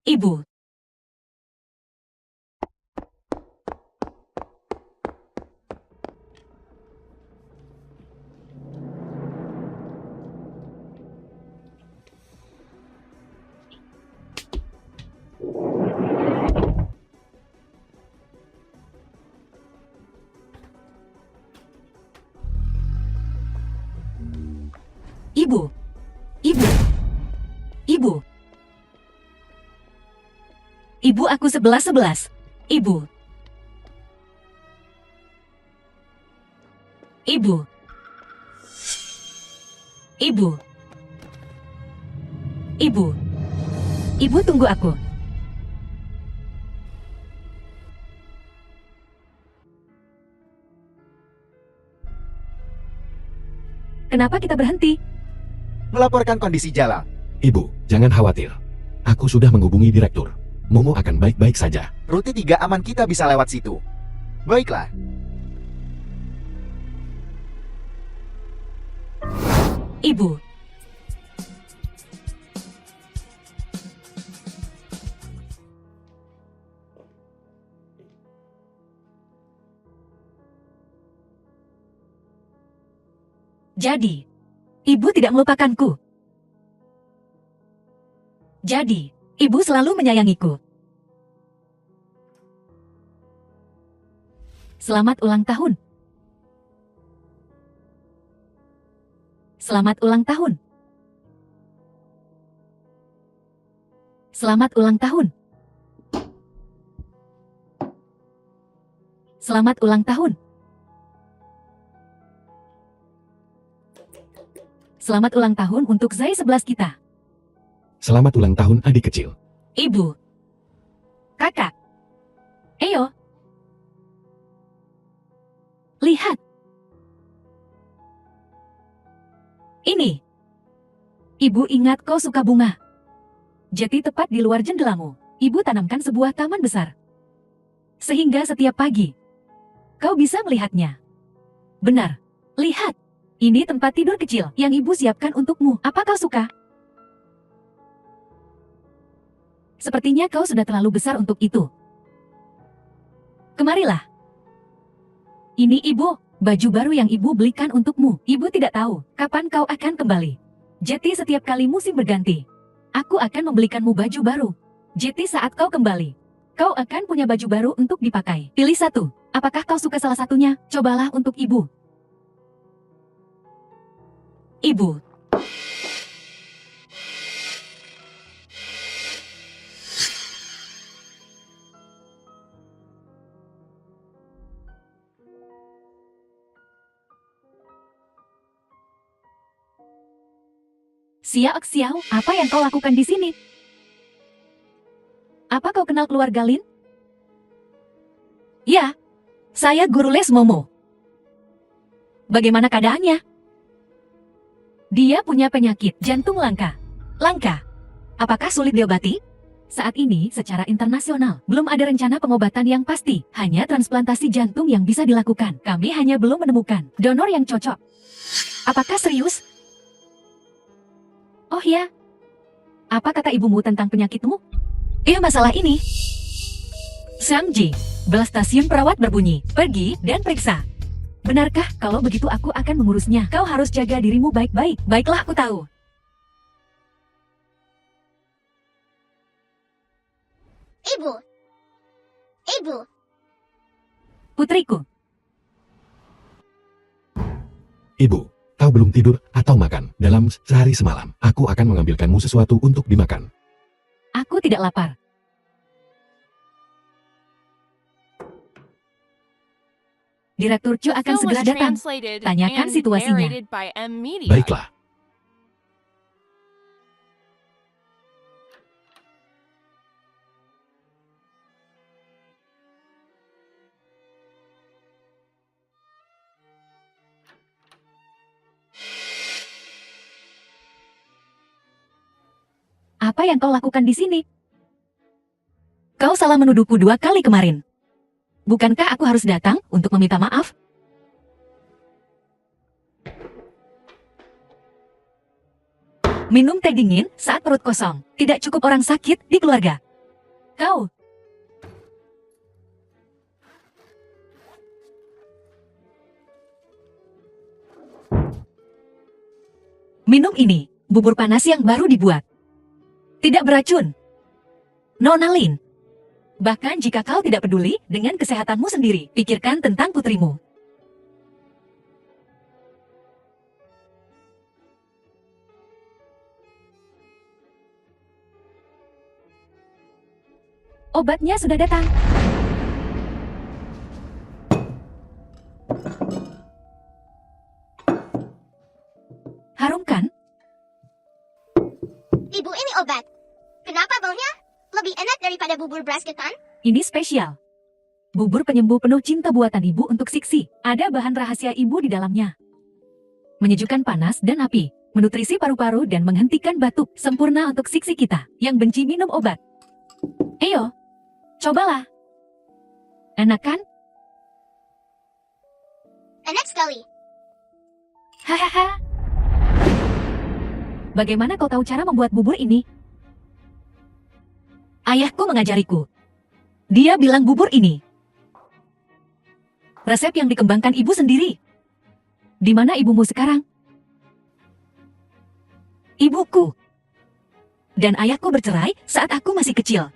Speaker 2: Ibu. Ibu. Ibu. Ibu. Ibu, aku 11-11. Ibu. Ibu. Ibu. Ibu. Ibu, tunggu aku. Kenapa kita berhenti?
Speaker 1: Melaporkan kondisi jalan.
Speaker 4: Ibu, jangan khawatir. Aku sudah menghubungi direktur. Momo akan baik-baik saja.
Speaker 1: Rute 3 aman, kita bisa lewat situ. Baiklah.
Speaker 2: Ibu. Jadi, ibu tidak melupakanku. Jadi, ibu selalu menyayangiku. Selamat ulang tahun. Selamat ulang tahun. Selamat ulang tahun. Selamat ulang tahun. Selamat ulang tahun untuk Zai 11 kita.
Speaker 4: Selamat ulang tahun adik kecil.
Speaker 2: Ibu. Kakak. Eyo. Lihat. Ini. Ibu ingat kau suka bunga. Jadi tepat di luar jendelamu, ibu tanamkan sebuah taman besar. Sehingga setiap pagi, kau bisa melihatnya. Benar. Lihat. Ini tempat tidur kecil yang ibu siapkan untukmu. Apa kau suka? Sepertinya kau sudah terlalu besar untuk itu. Kemarilah. Ini ibu, baju baru yang ibu belikan untukmu. Ibu tidak tahu kapan kau akan kembali. Jadi setiap kali musim berganti, aku akan membelikanmu baju baru. Jadi saat kau kembali, kau akan punya baju baru untuk dipakai. Pilih satu. Apakah kau suka salah satunya? Cobalah untuk ibu. Ibu. Xiao, apa yang kau lakukan di sini? Apa kau kenal keluarga Lin? Ya, saya guru les Momo. Bagaimana keadaannya? Dia punya penyakit jantung langka. Langka. Apakah sulit diobati? Saat ini, secara internasional, belum ada rencana pengobatan yang pasti. Hanya transplantasi jantung yang bisa dilakukan. Kami hanya belum menemukan donor yang cocok. Apakah serius? Oh ya. Apa kata ibumu tentang penyakitmu? Masalah ini. Sang Ji, bel stasiun perawat berbunyi. Pergi dan periksa. Benarkah kalau begitu aku akan mengurusnya? Kau harus jaga dirimu baik-baik. Baiklah, aku tahu.
Speaker 5: Ibu. Ibu.
Speaker 2: Putriku,
Speaker 4: Ibu, kau belum tidur atau makan? Dalam sehari semalam, aku akan mengambilkanmu sesuatu untuk dimakan.
Speaker 2: aku tidak lapar. Direktur Chu akan
Speaker 3: Film
Speaker 2: segera
Speaker 3: was
Speaker 2: datang.
Speaker 3: translated
Speaker 2: Tanyakan
Speaker 3: and
Speaker 2: situasinya.
Speaker 3: narrated by M Media.
Speaker 4: Baiklah.
Speaker 2: Apa yang kau lakukan di sini? Kau salah menuduhku 2 kali kemarin. Bukankah aku harus datang untuk meminta maaf? Minum teh dingin saat perut kosong. Tidak cukup orang sakit di keluarga. Kau. Minum ini, bubur panas yang baru dibuat. Tidak beracun. Nonalin. Bahkan jika kau tidak peduli dengan kesehatanmu sendiri, pikirkan tentang putrimu. Obatnya sudah datang. Harum kan?
Speaker 5: Ibu, ini obat. Kenapa baunya lebih enak daripada bubur beras ketan?
Speaker 2: Ini spesial. Bubur penyembuh penuh cinta buatan ibu untuk Siksi. Ada bahan rahasia ibu di dalamnya. Menyejukkan panas dan api, menutrisi paru-paru dan menghentikan batuk. Sempurna untuk Siksi kita yang benci minum obat. Ayo, cobalah. Enak kan?
Speaker 5: Enak sekali.
Speaker 2: Hahaha. Bagaimana kau tahu cara membuat bubur ini? Ayahku mengajariku. Dia bilang bubur ini resep yang dikembangkan ibu sendiri. Di mana ibumu sekarang? Ibuku. Dan ayahku bercerai saat aku masih kecil.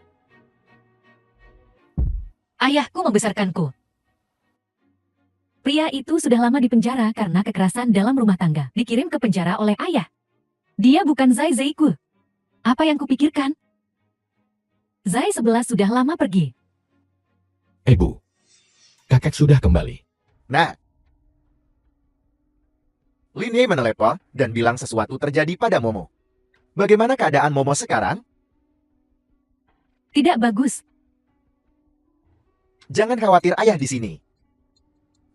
Speaker 2: Ayahku membesarkanku. Pria itu sudah lama di penjara karena kekerasan dalam rumah tangga. Dikirim ke penjara oleh ayah. Dia bukan Zai Zeiku. Apa yang kupikirkan? Zai 11 sudah lama pergi.
Speaker 4: Ibu, kakek sudah kembali.
Speaker 1: Nah. Lin Ye menelepon dan bilang sesuatu terjadi pada Momo. Bagaimana keadaan Momo sekarang?
Speaker 2: Tidak bagus.
Speaker 1: Jangan khawatir, ayah di sini.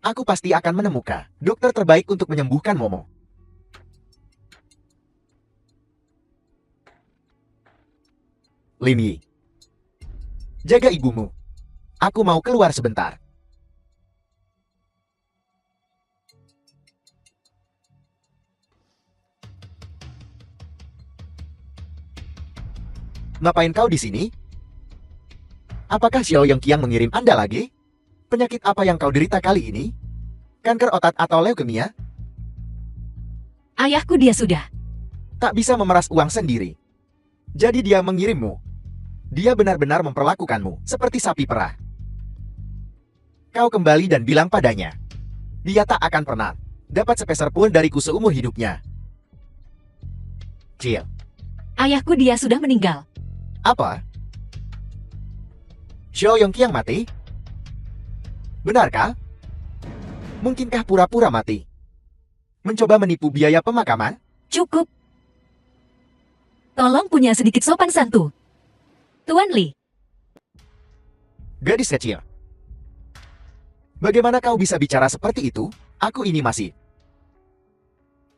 Speaker 1: Aku pasti akan menemukan dokter terbaik untuk menyembuhkan Momo. Lin Yi, jaga ibumu. Aku mau keluar sebentar. Ngapain kau di sini? Apakah Xiao Yongqiang mengirim Anda lagi? Penyakit apa yang kau derita kali ini? Kanker otak atau leukemia?
Speaker 2: Ayahku dia sudah.
Speaker 1: Tak bisa memeras uang sendiri. Jadi dia mengirimmu. Dia benar-benar memperlakukanmu seperti sapi perah. Kau kembali dan bilang padanya. Dia tak akan pernah dapat sepeser pun dariku seumur hidupnya. Cil.
Speaker 2: Ayahku dia sudah meninggal.
Speaker 1: Apa? Xiao Yongqiang mati? Benarkah? Mungkinkah pura-pura mati? Mencoba menipu biaya pemakaman?
Speaker 2: Cukup. Tolong punya sedikit sopan santun. Tuan Li,
Speaker 1: Gadis kecil. Bagaimana kau bisa bicara seperti itu? Aku ini masih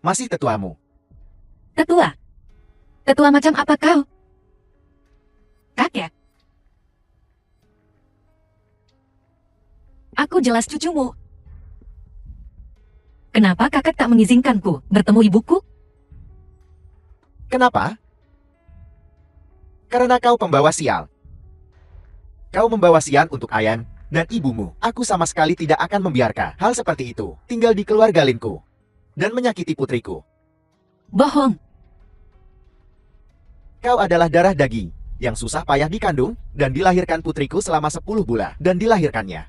Speaker 1: Masih tetuamu.
Speaker 2: Tetua? Tetua macam apa kau? Kakek? Aku jelas cucumu. Kenapa kakek tak mengizinkanku bertemu ibuku?
Speaker 1: Kenapa? Karena kau pembawa sial. Kau membawa sial untuk Ayan dan ibumu. Aku sama sekali tidak akan membiarkan hal seperti itu tinggal di keluarga Linku dan menyakiti putriku.
Speaker 2: Bohong.
Speaker 1: Kau adalah darah daging yang susah payah dikandung dan dilahirkan putriku selama 10 bulan dan dilahirkannya.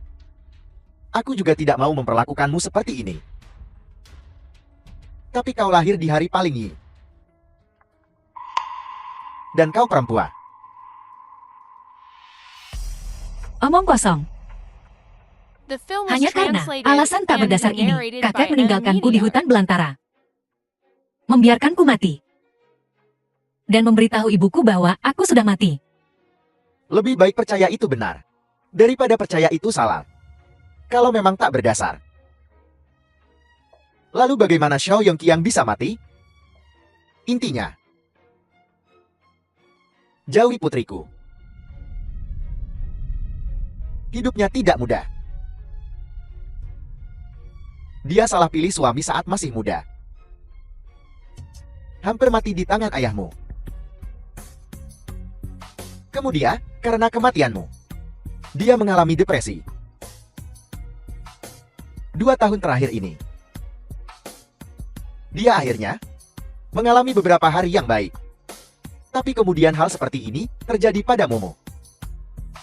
Speaker 1: Aku juga tidak mau memperlakukanmu seperti ini. Tapi kau lahir di hari paling Yi. Dan kau perempuan.
Speaker 2: Omong kosong.
Speaker 3: The film was
Speaker 2: Hanya karena
Speaker 3: translated
Speaker 2: alasan tak
Speaker 3: and
Speaker 2: berdasar ini,
Speaker 3: narrated
Speaker 2: kakek
Speaker 3: by
Speaker 2: meninggalkanku di
Speaker 3: M-Media.
Speaker 2: hutan belantara. Membiarkanku mati. Dan memberitahu ibuku bahwa aku sudah mati.
Speaker 1: Lebih baik percaya itu benar daripada percaya itu salah. Kalau memang tak berdasar. Lalu bagaimana Xiao Yongqiang bisa mati? Intinya, jauhi putriku. Hidupnya tidak mudah. Dia salah pilih suami saat masih muda. Hampir mati di tangan ayahmu. Kemudian, karena kematianmu, dia mengalami depresi. 2 tahun terakhir ini, dia akhirnya mengalami beberapa hari yang baik. Tapi kemudian hal seperti ini terjadi pada Momo.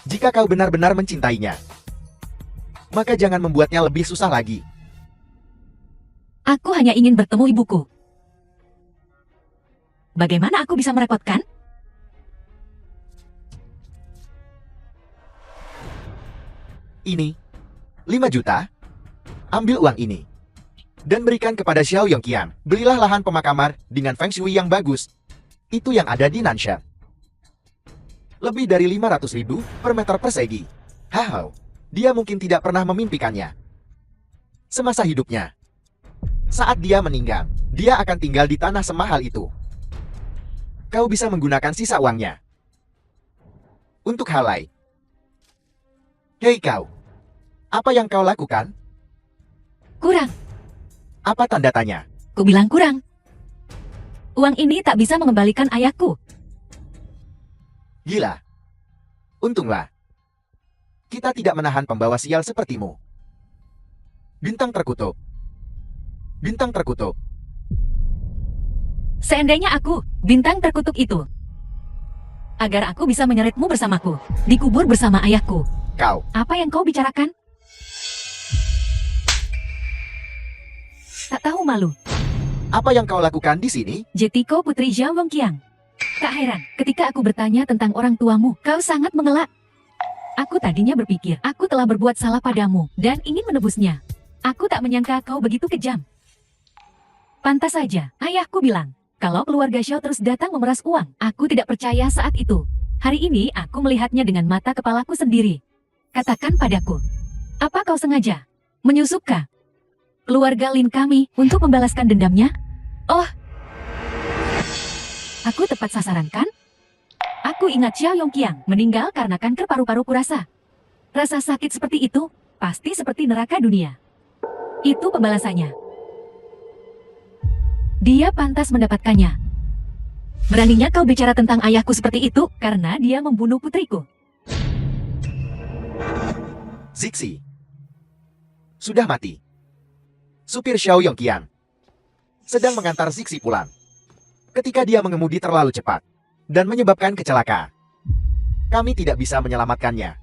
Speaker 1: Jika kau benar-benar mencintainya, maka jangan membuatnya lebih susah lagi.
Speaker 2: Aku hanya ingin bertemu ibuku. Bagaimana aku bisa merepotkan?
Speaker 1: Ini 5 juta. Ambil uang ini dan berikan kepada Xiao Yongqiang. Belilah lahan pemakaman dengan feng shui yang bagus. Itu yang ada di Nansha. Lebih dari 500.000 per meter persegi. Hahau, dia mungkin tidak pernah memimpikannya. Semasa hidupnya, saat dia meninggal, dia akan tinggal di tanah semahal itu. Kau bisa menggunakan sisa uangnya untuk hal lain. Hei kau, apa yang kau lakukan?
Speaker 2: Kurang.
Speaker 1: Apa tanda tanya?
Speaker 2: Ku bilang kurang. Uang ini tak bisa mengembalikan ayahku.
Speaker 1: Gila. Untunglah. Kita tidak menahan pembawa sial sepertimu. Bintang terkutuk. Bintang terkutuk.
Speaker 2: Seandainya aku, bintang terkutuk itu. Agar aku bisa menyeretmu bersamaku. Dikubur bersama ayahku.
Speaker 1: Kau,
Speaker 2: Apa yang kau bicarakan? Tak tahu malu.
Speaker 1: apa yang kau lakukan di sini?
Speaker 2: Jetiko putri Zhao Wongqiang. Tak heran, ketika aku bertanya tentang orang tuamu, kau sangat mengelak. Aku tadinya berpikir, aku telah berbuat salah padamu, dan ingin menebusnya. Aku tak menyangka kau begitu kejam. Pantas saja, ayahku bilang, kalau keluarga Xiao terus datang memeras uang, aku tidak percaya saat itu. Hari ini aku melihatnya dengan mata kepalaku sendiri. Katakan padaku, apa kau sengaja menyusupkah keluarga Lin kami untuk membalaskan dendamnya? Oh, aku tepat sasaran kan? Aku ingat Xiao Yongqiang meninggal karena kanker paru-paru kurasa. Rasa sakit seperti itu pasti seperti neraka dunia. Itu pembalasannya. Dia pantas mendapatkannya. Beraninya kau bicara tentang ayahku seperti itu karena dia membunuh putriku.
Speaker 1: Zixi. Sudah mati. Supir Xiao Yongqiang sedang mengantar Zixi pulang. Ketika dia mengemudi terlalu cepat dan menyebabkan kecelakaan, kami tidak bisa menyelamatkannya.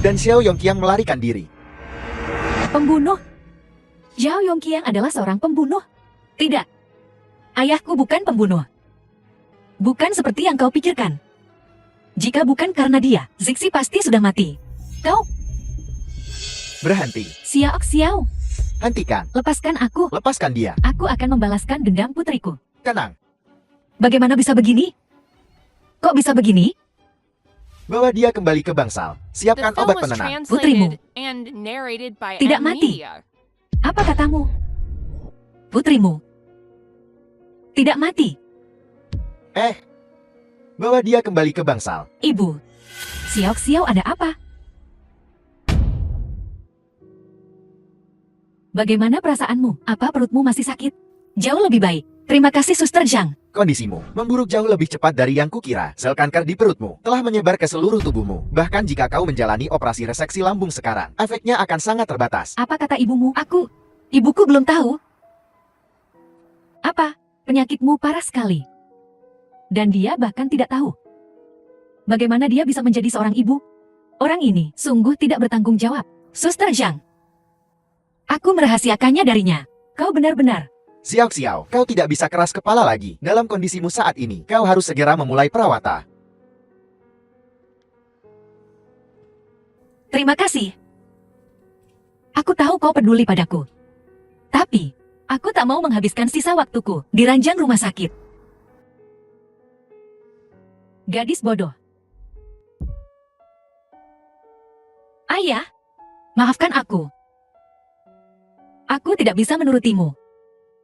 Speaker 1: Dan Xiao Yongqiang melarikan diri.
Speaker 2: Pembunuh? Zhao Yongqiang adalah seorang pembunuh. Tidak. Ayahku bukan pembunuh. Bukan seperti yang kau pikirkan. Jika bukan karena dia, Zixi pasti sudah mati. Kau,
Speaker 1: Berhenti.
Speaker 2: Xiao,
Speaker 1: Hentikan.
Speaker 2: lepaskan aku.
Speaker 1: Lepaskan dia.
Speaker 2: Aku akan membalaskan dendam putriku.
Speaker 1: Tenang.
Speaker 2: Bagaimana bisa begini? Kok bisa begini?
Speaker 1: Bawa dia kembali ke bangsal.
Speaker 3: The
Speaker 1: Siapkan
Speaker 3: film
Speaker 1: obat
Speaker 3: was
Speaker 1: penenang.
Speaker 2: Putrimu
Speaker 3: translated and narrated by
Speaker 2: tidak mati.
Speaker 3: M-Media.
Speaker 2: Apa katamu? putrimu tidak mati.
Speaker 1: Bawa dia kembali ke bangsal.
Speaker 2: Ibu, Xiao ada apa? Bagaimana perasaanmu? Apa perutmu masih sakit? Jauh lebih baik. Terima kasih, Suster Zhang.
Speaker 1: Kondisimu memburuk jauh lebih cepat dari yang kukira. Sel kanker di perutmu telah menyebar ke seluruh tubuhmu. Bahkan jika kau menjalani operasi reseksi lambung sekarang, efeknya akan sangat terbatas.
Speaker 2: Apa kata ibumu? Ibuku belum tahu. Apa? Penyakitmu parah sekali. Dan dia bahkan tidak tahu. Bagaimana dia bisa menjadi seorang ibu? Orang ini sungguh tidak bertanggung jawab. Suster Zhang, aku merahasiakannya darinya. Kau benar-benar.
Speaker 1: Xiao, kau tidak bisa keras kepala lagi. Dalam kondisimu saat ini, kau harus segera memulai perawatan.
Speaker 2: Terima kasih. Aku tahu kau peduli padaku. Tapi, aku tak mau menghabiskan sisa waktuku di ranjang rumah sakit. Gadis bodoh. Ayah, maafkan aku. Aku tidak bisa menurutimu.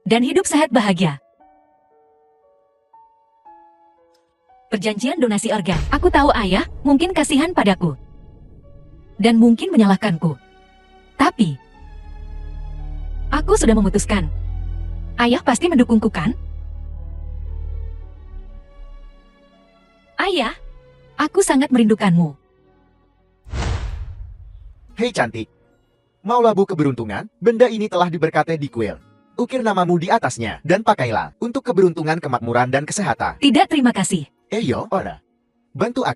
Speaker 2: Dan hidup sehat bahagia. Perjanjian donasi organ. Aku tahu ayah mungkin kasihan padaku. Dan mungkin menyalahkanku. Tapi, aku sudah memutuskan. Ayah pasti mendukungku, kan? Ayah, aku sangat merindukanmu.
Speaker 1: Hei cantik, mau labu keberuntungan? Benda ini telah diberkati di kuil. Ukir namamu di atasnya, dan pakailah untuk keberuntungan, kemakmuran, dan kesehatan.
Speaker 2: Tidak, terima kasih.
Speaker 1: Yo, ora. Bantu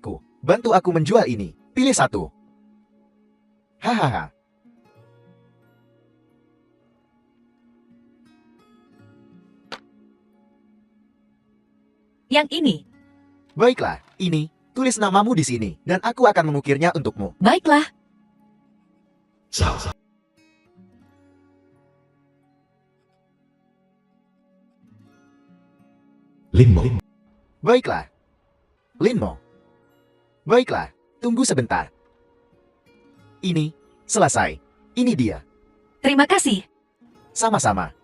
Speaker 1: aku menjual ini. Pilih satu. Hahaha.
Speaker 2: Yang ini.
Speaker 1: Baiklah, ini. Tulis namamu di sini, dan aku akan mengukirnya untukmu.
Speaker 2: Baiklah.
Speaker 4: Sao. Linmo.
Speaker 1: Baiklah. Linmo. Baiklah, tunggu sebentar. Ini, selesai. Ini dia.
Speaker 2: Terima kasih.
Speaker 1: Sama-sama.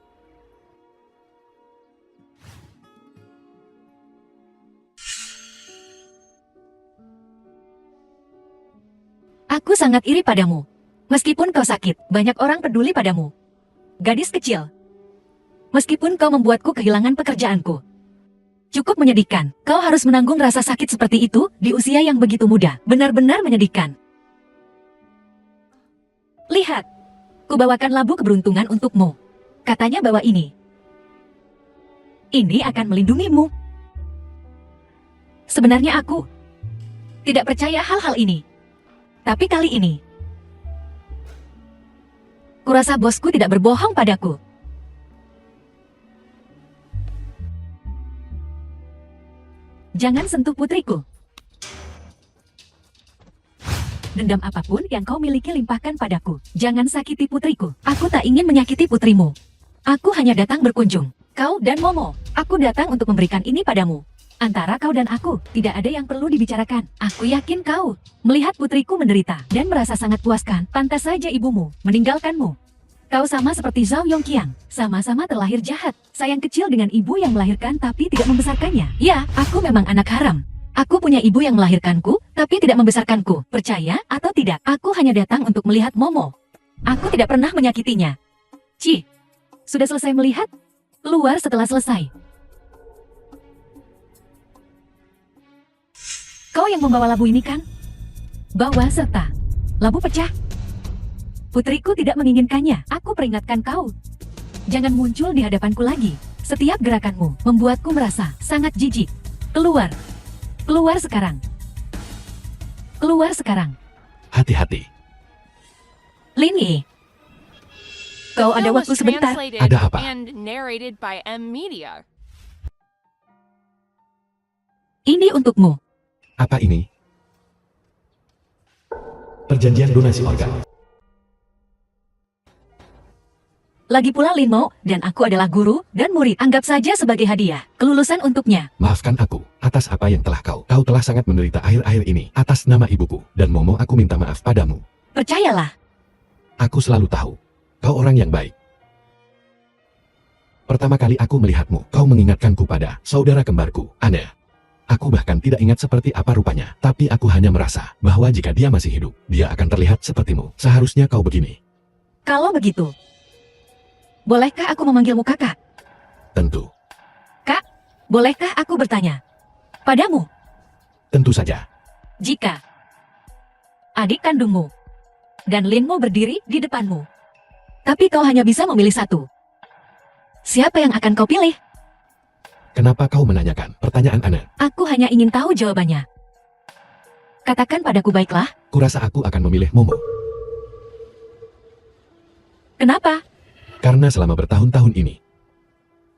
Speaker 2: Aku sangat iri padamu. Meskipun kau sakit, banyak orang peduli padamu. Gadis kecil. Meskipun kau membuatku kehilangan pekerjaanku. Cukup menyedihkan. Kau harus menanggung rasa sakit seperti itu di usia yang begitu muda. Benar-benar menyedihkan. Lihat. Kubawakan labu keberuntungan untukmu. Katanya bawa ini. Ini akan melindungimu. Sebenarnya aku tidak percaya hal-hal ini. Tapi kali ini, kurasa bosku tidak berbohong padaku. Jangan sentuh putriku. Dendam apapun yang kau miliki limpahkan padaku. Jangan sakiti putriku. Aku tak ingin menyakiti putrimu. Aku hanya datang berkunjung. Kau dan Momo. Aku datang untuk memberikan ini padamu. Antara kau dan aku, tidak ada yang perlu dibicarakan. Aku yakin kau melihat putriku menderita dan merasa sangat puas, kan? Pantas saja ibumu meninggalkanmu. Kau sama seperti Zhao Yongqiang, sama-sama terlahir jahat. Sayang kecil dengan ibu yang melahirkan tapi tidak membesarkannya. Ya, aku memang anak haram. Aku punya ibu yang melahirkanku, tapi tidak membesarkanku. Percaya atau tidak, aku hanya datang untuk melihat Momo. Aku tidak pernah menyakitinya. Ci, sudah selesai melihat? Keluar setelah selesai. Kau yang membawa labu ini, kan? Bawa serta. Labu pecah. Putriku tidak menginginkannya. Aku peringatkan kau. Jangan muncul di hadapanku lagi. Setiap gerakanmu membuatku merasa sangat jijik. Keluar. Keluar sekarang. Keluar sekarang.
Speaker 4: Hati-hati.
Speaker 2: Lin Yi. Kau ada
Speaker 3: Film
Speaker 2: waktu
Speaker 3: was
Speaker 2: sebentar.
Speaker 3: translated
Speaker 4: Ada apa?
Speaker 3: And narrated by M Media.
Speaker 2: Ini untukmu.
Speaker 4: Apa ini? Perjanjian donasi organ.
Speaker 2: Lagi pula Lin Mo dan aku adalah guru dan murid. Anggap saja sebagai hadiah. Kelulusan untuknya.
Speaker 4: Maafkan aku atas apa yang telah kau telah sangat menderita akhir-akhir ini. Atas nama ibuku dan Momo, aku minta maaf padamu.
Speaker 2: Percayalah.
Speaker 4: Aku selalu tahu kau orang yang baik. Pertama kali aku melihatmu, kau mengingatkanku pada saudara kembarku, Anne. Aku bahkan tidak ingat seperti apa rupanya, tapi aku hanya merasa bahwa jika dia masih hidup, dia akan terlihat sepertimu. Seharusnya kau begini.
Speaker 2: Kalau begitu, bolehkah aku memanggilmu kakak?
Speaker 4: Tentu,
Speaker 2: Bolehkah aku bertanya padamu,
Speaker 4: tentu saja.
Speaker 2: jika adik kandungmu dan Linmu berdiri di depanmu, tapi kau hanya bisa memilih satu, siapa yang akan kau pilih?
Speaker 4: Kenapa kau menanyakan pertanyaan Anne?
Speaker 2: Aku hanya ingin tahu jawabannya. Katakan padaku baiklah.
Speaker 4: Kurasa aku akan memilih Momo.
Speaker 2: Kenapa?
Speaker 4: Karena selama bertahun-tahun ini,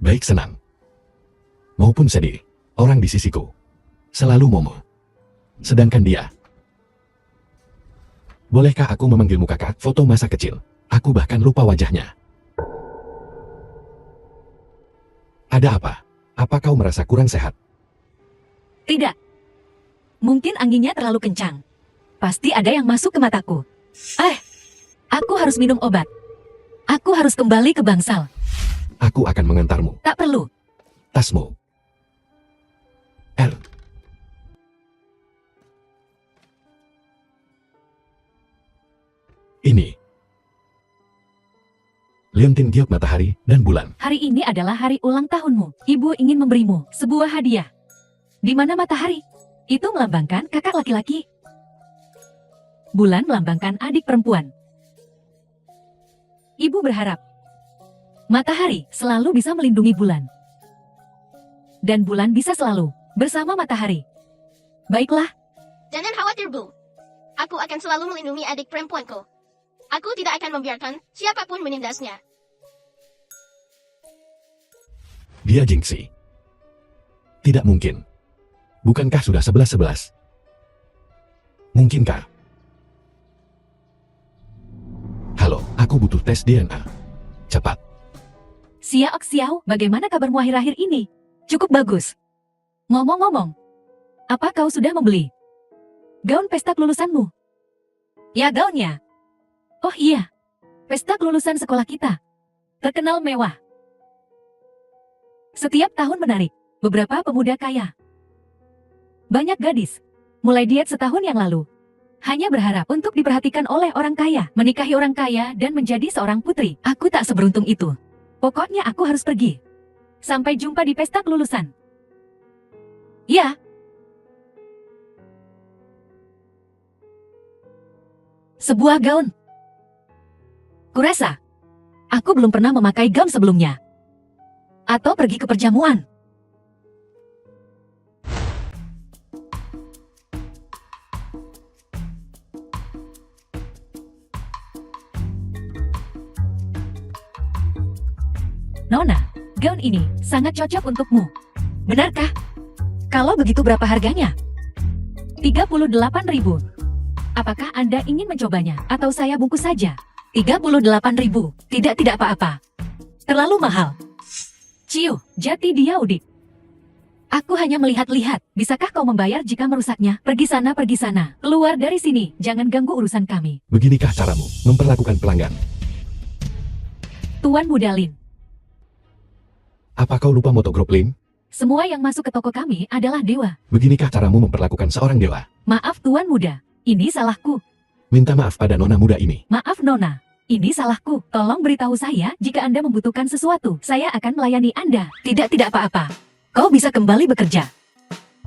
Speaker 4: baik senang maupun sedih, orang di sisiku selalu Momo. Sedangkan dia. Bolehkah aku memanggilmu kakak? Foto masa kecil. Aku bahkan lupa wajahnya. Ada apa? Apa kau merasa kurang sehat?
Speaker 2: Tidak. Mungkin anginnya terlalu kencang. Pasti ada yang masuk ke mataku. Aku harus minum obat. Aku harus kembali ke bangsal.
Speaker 4: Aku akan mengantarmu.
Speaker 2: Tak perlu.
Speaker 4: Tasmu. L. Ini. Liontin giok matahari dan bulan.
Speaker 2: Hari ini adalah hari ulang tahunmu. Ibu ingin memberimu sebuah hadiah. Di mana matahari? Itu melambangkan kakak laki-laki. Bulan melambangkan adik perempuan. Ibu berharap matahari selalu bisa melindungi bulan. Dan bulan bisa selalu bersama matahari. Baiklah,
Speaker 5: Jangan khawatir, Bu. Aku akan selalu melindungi adik perempuanku. Aku tidak akan membiarkan siapapun menindasnya.
Speaker 4: Dia Jingxi. Tidak mungkin. Bukankah sudah 11-11? Mungkinkah? Halo, aku butuh tes DNA. Cepat.
Speaker 2: Xiao Xiao, bagaimana kabarmu akhir-akhir ini? Cukup bagus. Ngomong-ngomong, apa kau sudah membeli gaun pesta kelulusanmu? Ya, gaunnya. Oh iya, pesta kelulusan sekolah kita. Terkenal mewah. Setiap tahun menarik beberapa pemuda kaya. Banyak gadis, mulai diet setahun yang lalu, hanya berharap untuk diperhatikan oleh orang kaya, menikahi orang kaya dan menjadi seorang putri. Aku tak seberuntung itu. Pokoknya aku harus pergi. Sampai jumpa di pesta kelulusan. Ya. Sebuah gaun. Kurasa, aku belum pernah memakai gaun sebelumnya. Atau pergi ke perjamuan. Nona, gaun ini sangat cocok untukmu. Benarkah? Kalau begitu berapa harganya? 38.000. Apakah Anda ingin mencobanya atau saya bungkus saja? 38.000. Tidak apa-apa. Terlalu mahal. Ciu, jati dia udik. Aku hanya melihat-lihat. Bisakah kau membayar jika merusaknya? Pergi sana. Keluar dari sini. Jangan ganggu urusan kami.
Speaker 4: Beginikah caramu memperlakukan pelanggan?
Speaker 2: Tuan Budalin.
Speaker 4: Apa kau lupa moto grup Lin?
Speaker 2: Semua yang masuk ke toko kami adalah dewa.
Speaker 4: Beginikah caramu memperlakukan seorang dewa?
Speaker 2: Maaf Tuan Muda. Ini salahku.
Speaker 4: Minta maaf pada nona muda ini.
Speaker 2: Maaf Nona. Ini salahku. Tolong beritahu saya jika Anda membutuhkan sesuatu. Saya akan melayani Anda. Tidak apa-apa. Kau bisa kembali bekerja.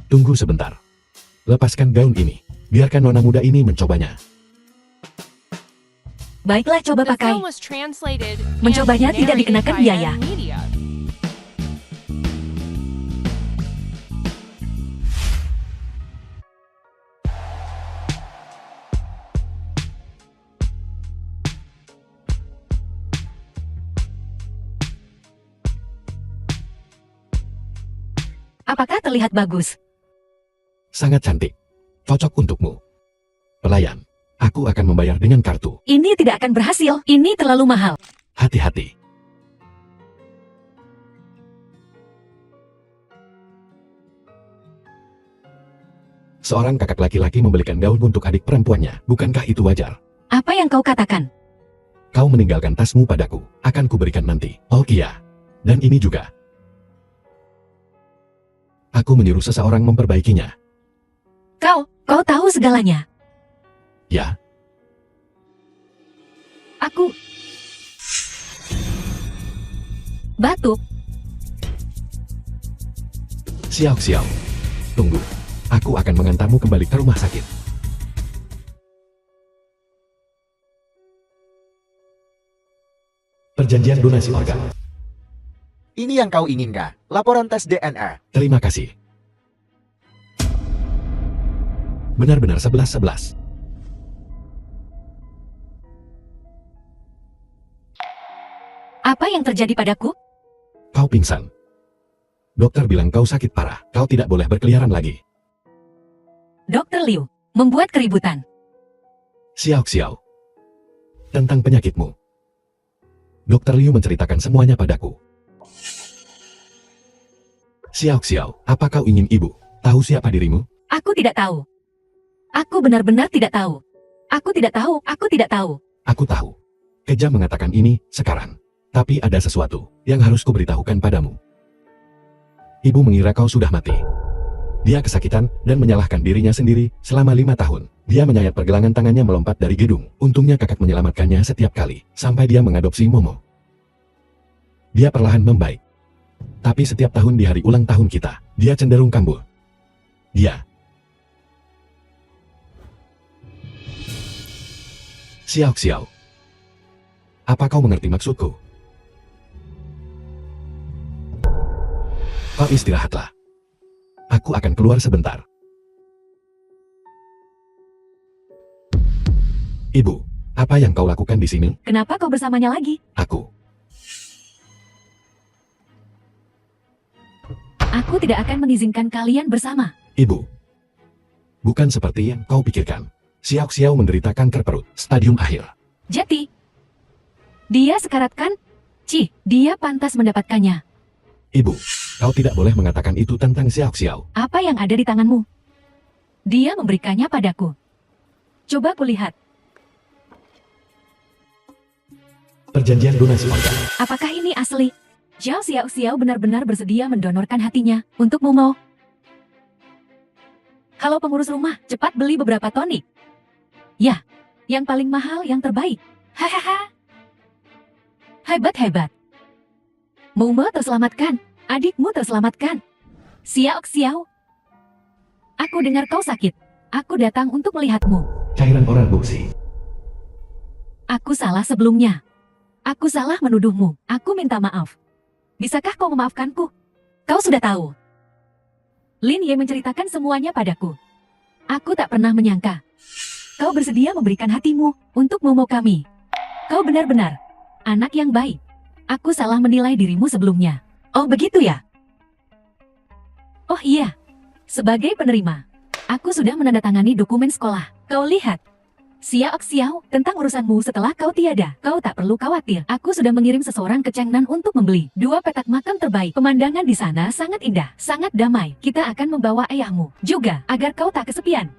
Speaker 4: Tunggu sebentar. Lepaskan gaun ini. Biarkan nona muda ini mencobanya.
Speaker 2: Baiklah, coba
Speaker 3: The
Speaker 2: pakai.
Speaker 3: film was translated
Speaker 2: Mencobanya
Speaker 3: and
Speaker 2: tidak
Speaker 3: narrated
Speaker 2: dikenakan
Speaker 3: by
Speaker 2: biaya.
Speaker 3: M Media.
Speaker 2: Apakah terlihat bagus?
Speaker 4: Sangat cantik. Cocok untukmu. Pelayan, aku akan membayar dengan kartu.
Speaker 2: Ini tidak akan berhasil. Ini terlalu mahal.
Speaker 4: Hati-hati. Seorang kakak laki-laki membelikan gaun untuk adik perempuannya. Bukankah itu wajar?
Speaker 2: Apa yang kau katakan?
Speaker 4: Kau meninggalkan tasmu padaku. Akan kuberikan nanti. Oh iya. Dan ini juga. Aku menyuruh seseorang memperbaikinya.
Speaker 2: Kau tahu segalanya.
Speaker 4: Ya,
Speaker 2: Aku... Batuk.
Speaker 4: Xiao Xiao. Tunggu. Aku akan mengantarmu kembali ke rumah sakit. Perjanjian donasi organ.
Speaker 1: Ini yang kau inginkan. Laporan tes DNA.
Speaker 4: Terima kasih. Benar-benar 11-11.
Speaker 2: Apa yang terjadi padaku?
Speaker 4: Kau pingsan. Dokter bilang kau sakit parah. Kau tidak boleh berkeliaran lagi.
Speaker 2: Dr. Liu, membuat keributan.
Speaker 4: Xiao Xiao. Tentang penyakitmu. Dokter Liu menceritakan semuanya padaku. Xiao Xiao, apa kau ingin ibu tahu siapa dirimu?
Speaker 2: Aku tidak tahu. Aku benar-benar tidak tahu. Aku tidak tahu, aku tidak tahu.
Speaker 4: Aku tahu. Kejam mengatakan ini sekarang. Tapi ada sesuatu yang harus kuberitahukan padamu. Ibu mengira kau sudah mati. Dia kesakitan dan menyalahkan dirinya sendiri selama 5 tahun. Dia menyayat pergelangan tangannya melompat dari gedung. Untungnya kakak menyelamatkannya setiap kali. Sampai dia mengadopsi Momo. Dia perlahan membaik. Tapi setiap tahun di hari ulang tahun kita, dia cenderung kambuh. Dia. Xiao Xiao. Apa kau mengerti maksudku? Kau istirahatlah. Aku akan keluar sebentar. Ibu, apa yang kau lakukan di sini?
Speaker 2: Kenapa kau bersamanya lagi?
Speaker 4: Aku
Speaker 2: Aku tidak akan mengizinkan kalian bersama.
Speaker 4: Ibu. Bukan seperti yang kau pikirkan. Xiao Xiao menderita kanker perut, stadium akhir.
Speaker 2: Jadi, dia sekarat kan? Dia pantas mendapatkannya.
Speaker 4: Ibu, kau tidak boleh mengatakan itu tentang Xiao Xiao.
Speaker 2: Apa yang ada di tanganmu? Dia memberikannya padaku. Coba kulihat.
Speaker 4: Perjanjian donasi organ.
Speaker 2: Apakah ini asli? Zhao Xiao benar-benar bersedia mendonorkan hatinya untuk Momo. Halo pengurus rumah, cepat beli beberapa tonik. Ya, yang paling mahal, yang terbaik. Hahaha. Hebat-hebat. Momo terselamatkan. Adikmu terselamatkan. Xiao. Aku dengar kau sakit. Aku datang untuk melihatmu.
Speaker 4: Cairan oral buksi.
Speaker 2: Aku salah sebelumnya. Aku salah menuduhmu. Aku minta maaf. Bisakah kau memaafkanku? Kau sudah tahu. Lin Ye menceritakan semuanya padaku. Aku tak pernah menyangka. Kau bersedia memberikan hatimu untuk Momo kami. Kau benar-benar anak yang baik. Aku salah menilai dirimu sebelumnya. Oh begitu ya? Oh iya. Sebagai penerima, aku sudah menandatangani dokumen sekolah. Kau lihat. Xiao, tentang urusanmu setelah kau tiada. Kau tak perlu khawatir. Aku sudah mengirim seseorang ke Changnan untuk membeli 2 petak makam terbaik. Pemandangan di sana sangat indah, sangat damai. Kita akan membawa ayahmu juga, agar kau tak kesepian.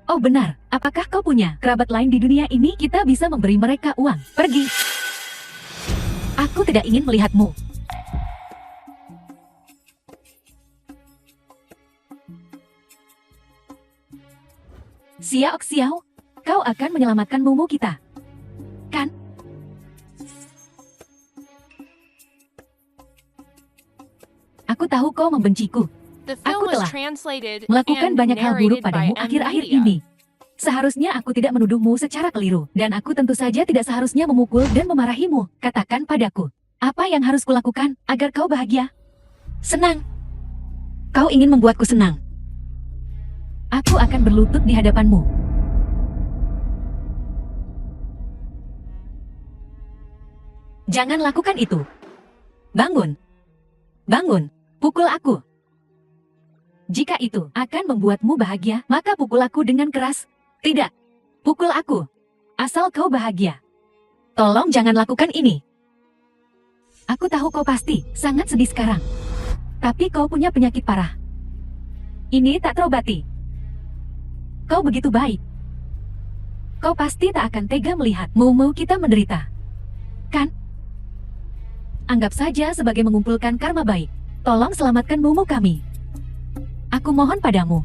Speaker 2: Oh benar, apakah kau punya kerabat lain di dunia ini? Kita bisa memberi mereka uang. Pergi. Aku tidak ingin melihatmu. Xiao, kau akan menyelamatkan Momo kita. Kan? Aku tahu kau membenciku.
Speaker 3: The
Speaker 2: Aku
Speaker 3: film was
Speaker 2: telah
Speaker 3: translated
Speaker 2: melakukan
Speaker 3: and
Speaker 2: banyak hal buruk
Speaker 3: narrated by
Speaker 2: padamu
Speaker 3: M
Speaker 2: akhir-akhir
Speaker 3: Media.
Speaker 2: ini. Seharusnya aku tidak menuduhmu secara keliru, dan aku tentu saja tidak seharusnya memukul dan memarahimu. Katakan padaku, apa yang harus kulakukan agar kau bahagia? Senang. Kau ingin membuatku senang. Aku akan berlutut di hadapanmu. Jangan lakukan itu. Bangun. Bangun. Pukul aku. Jika itu akan membuatmu bahagia, maka pukul aku dengan keras. Tidak. Pukul aku. Asal kau bahagia. Tolong jangan lakukan ini. Aku tahu kau pasti sangat sedih sekarang. Tapi kau punya penyakit parah. Ini tak terobati. Kau begitu baik. Kau pasti tak akan tega melihat Momo kita menderita. Kan? Anggap saja sebagai mengumpulkan karma baik. Tolong selamatkan Momo kami. Aku mohon padamu.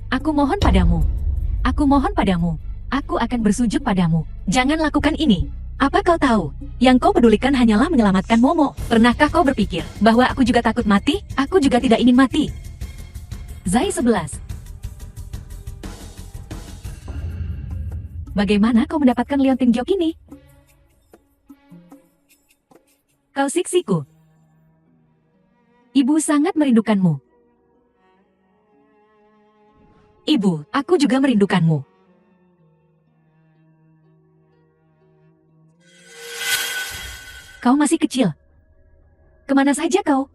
Speaker 2: Aku mohon padamu. Aku mohon padamu. Aku akan bersujud padamu. Jangan lakukan ini. Apa kau tahu? Yang kau pedulikan hanyalah menyelamatkan Momo. Pernahkah kau berpikir bahwa aku juga takut mati? Aku juga tidak ingin mati. Zai 11. Bagaimana kau mendapatkan liontin jok ini? Kau siksiku. Ibu sangat merindukanmu. Ibu, aku juga merindukanmu. Kau masih kecil. Kemana saja kau?